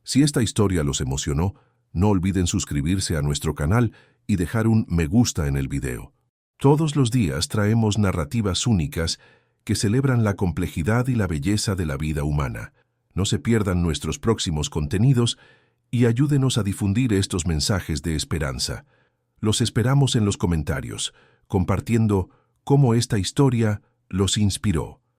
Si esta historia los emocionó, no olviden suscribirse a nuestro canal y dejar un me gusta en el video. Todos los días traemos narrativas únicas que celebran la complejidad y la belleza de la vida humana. No se pierdan nuestros próximos contenidos y ayúdenos a difundir estos mensajes de esperanza. Los esperamos en los comentarios, compartiendo cómo esta historia los inspiró.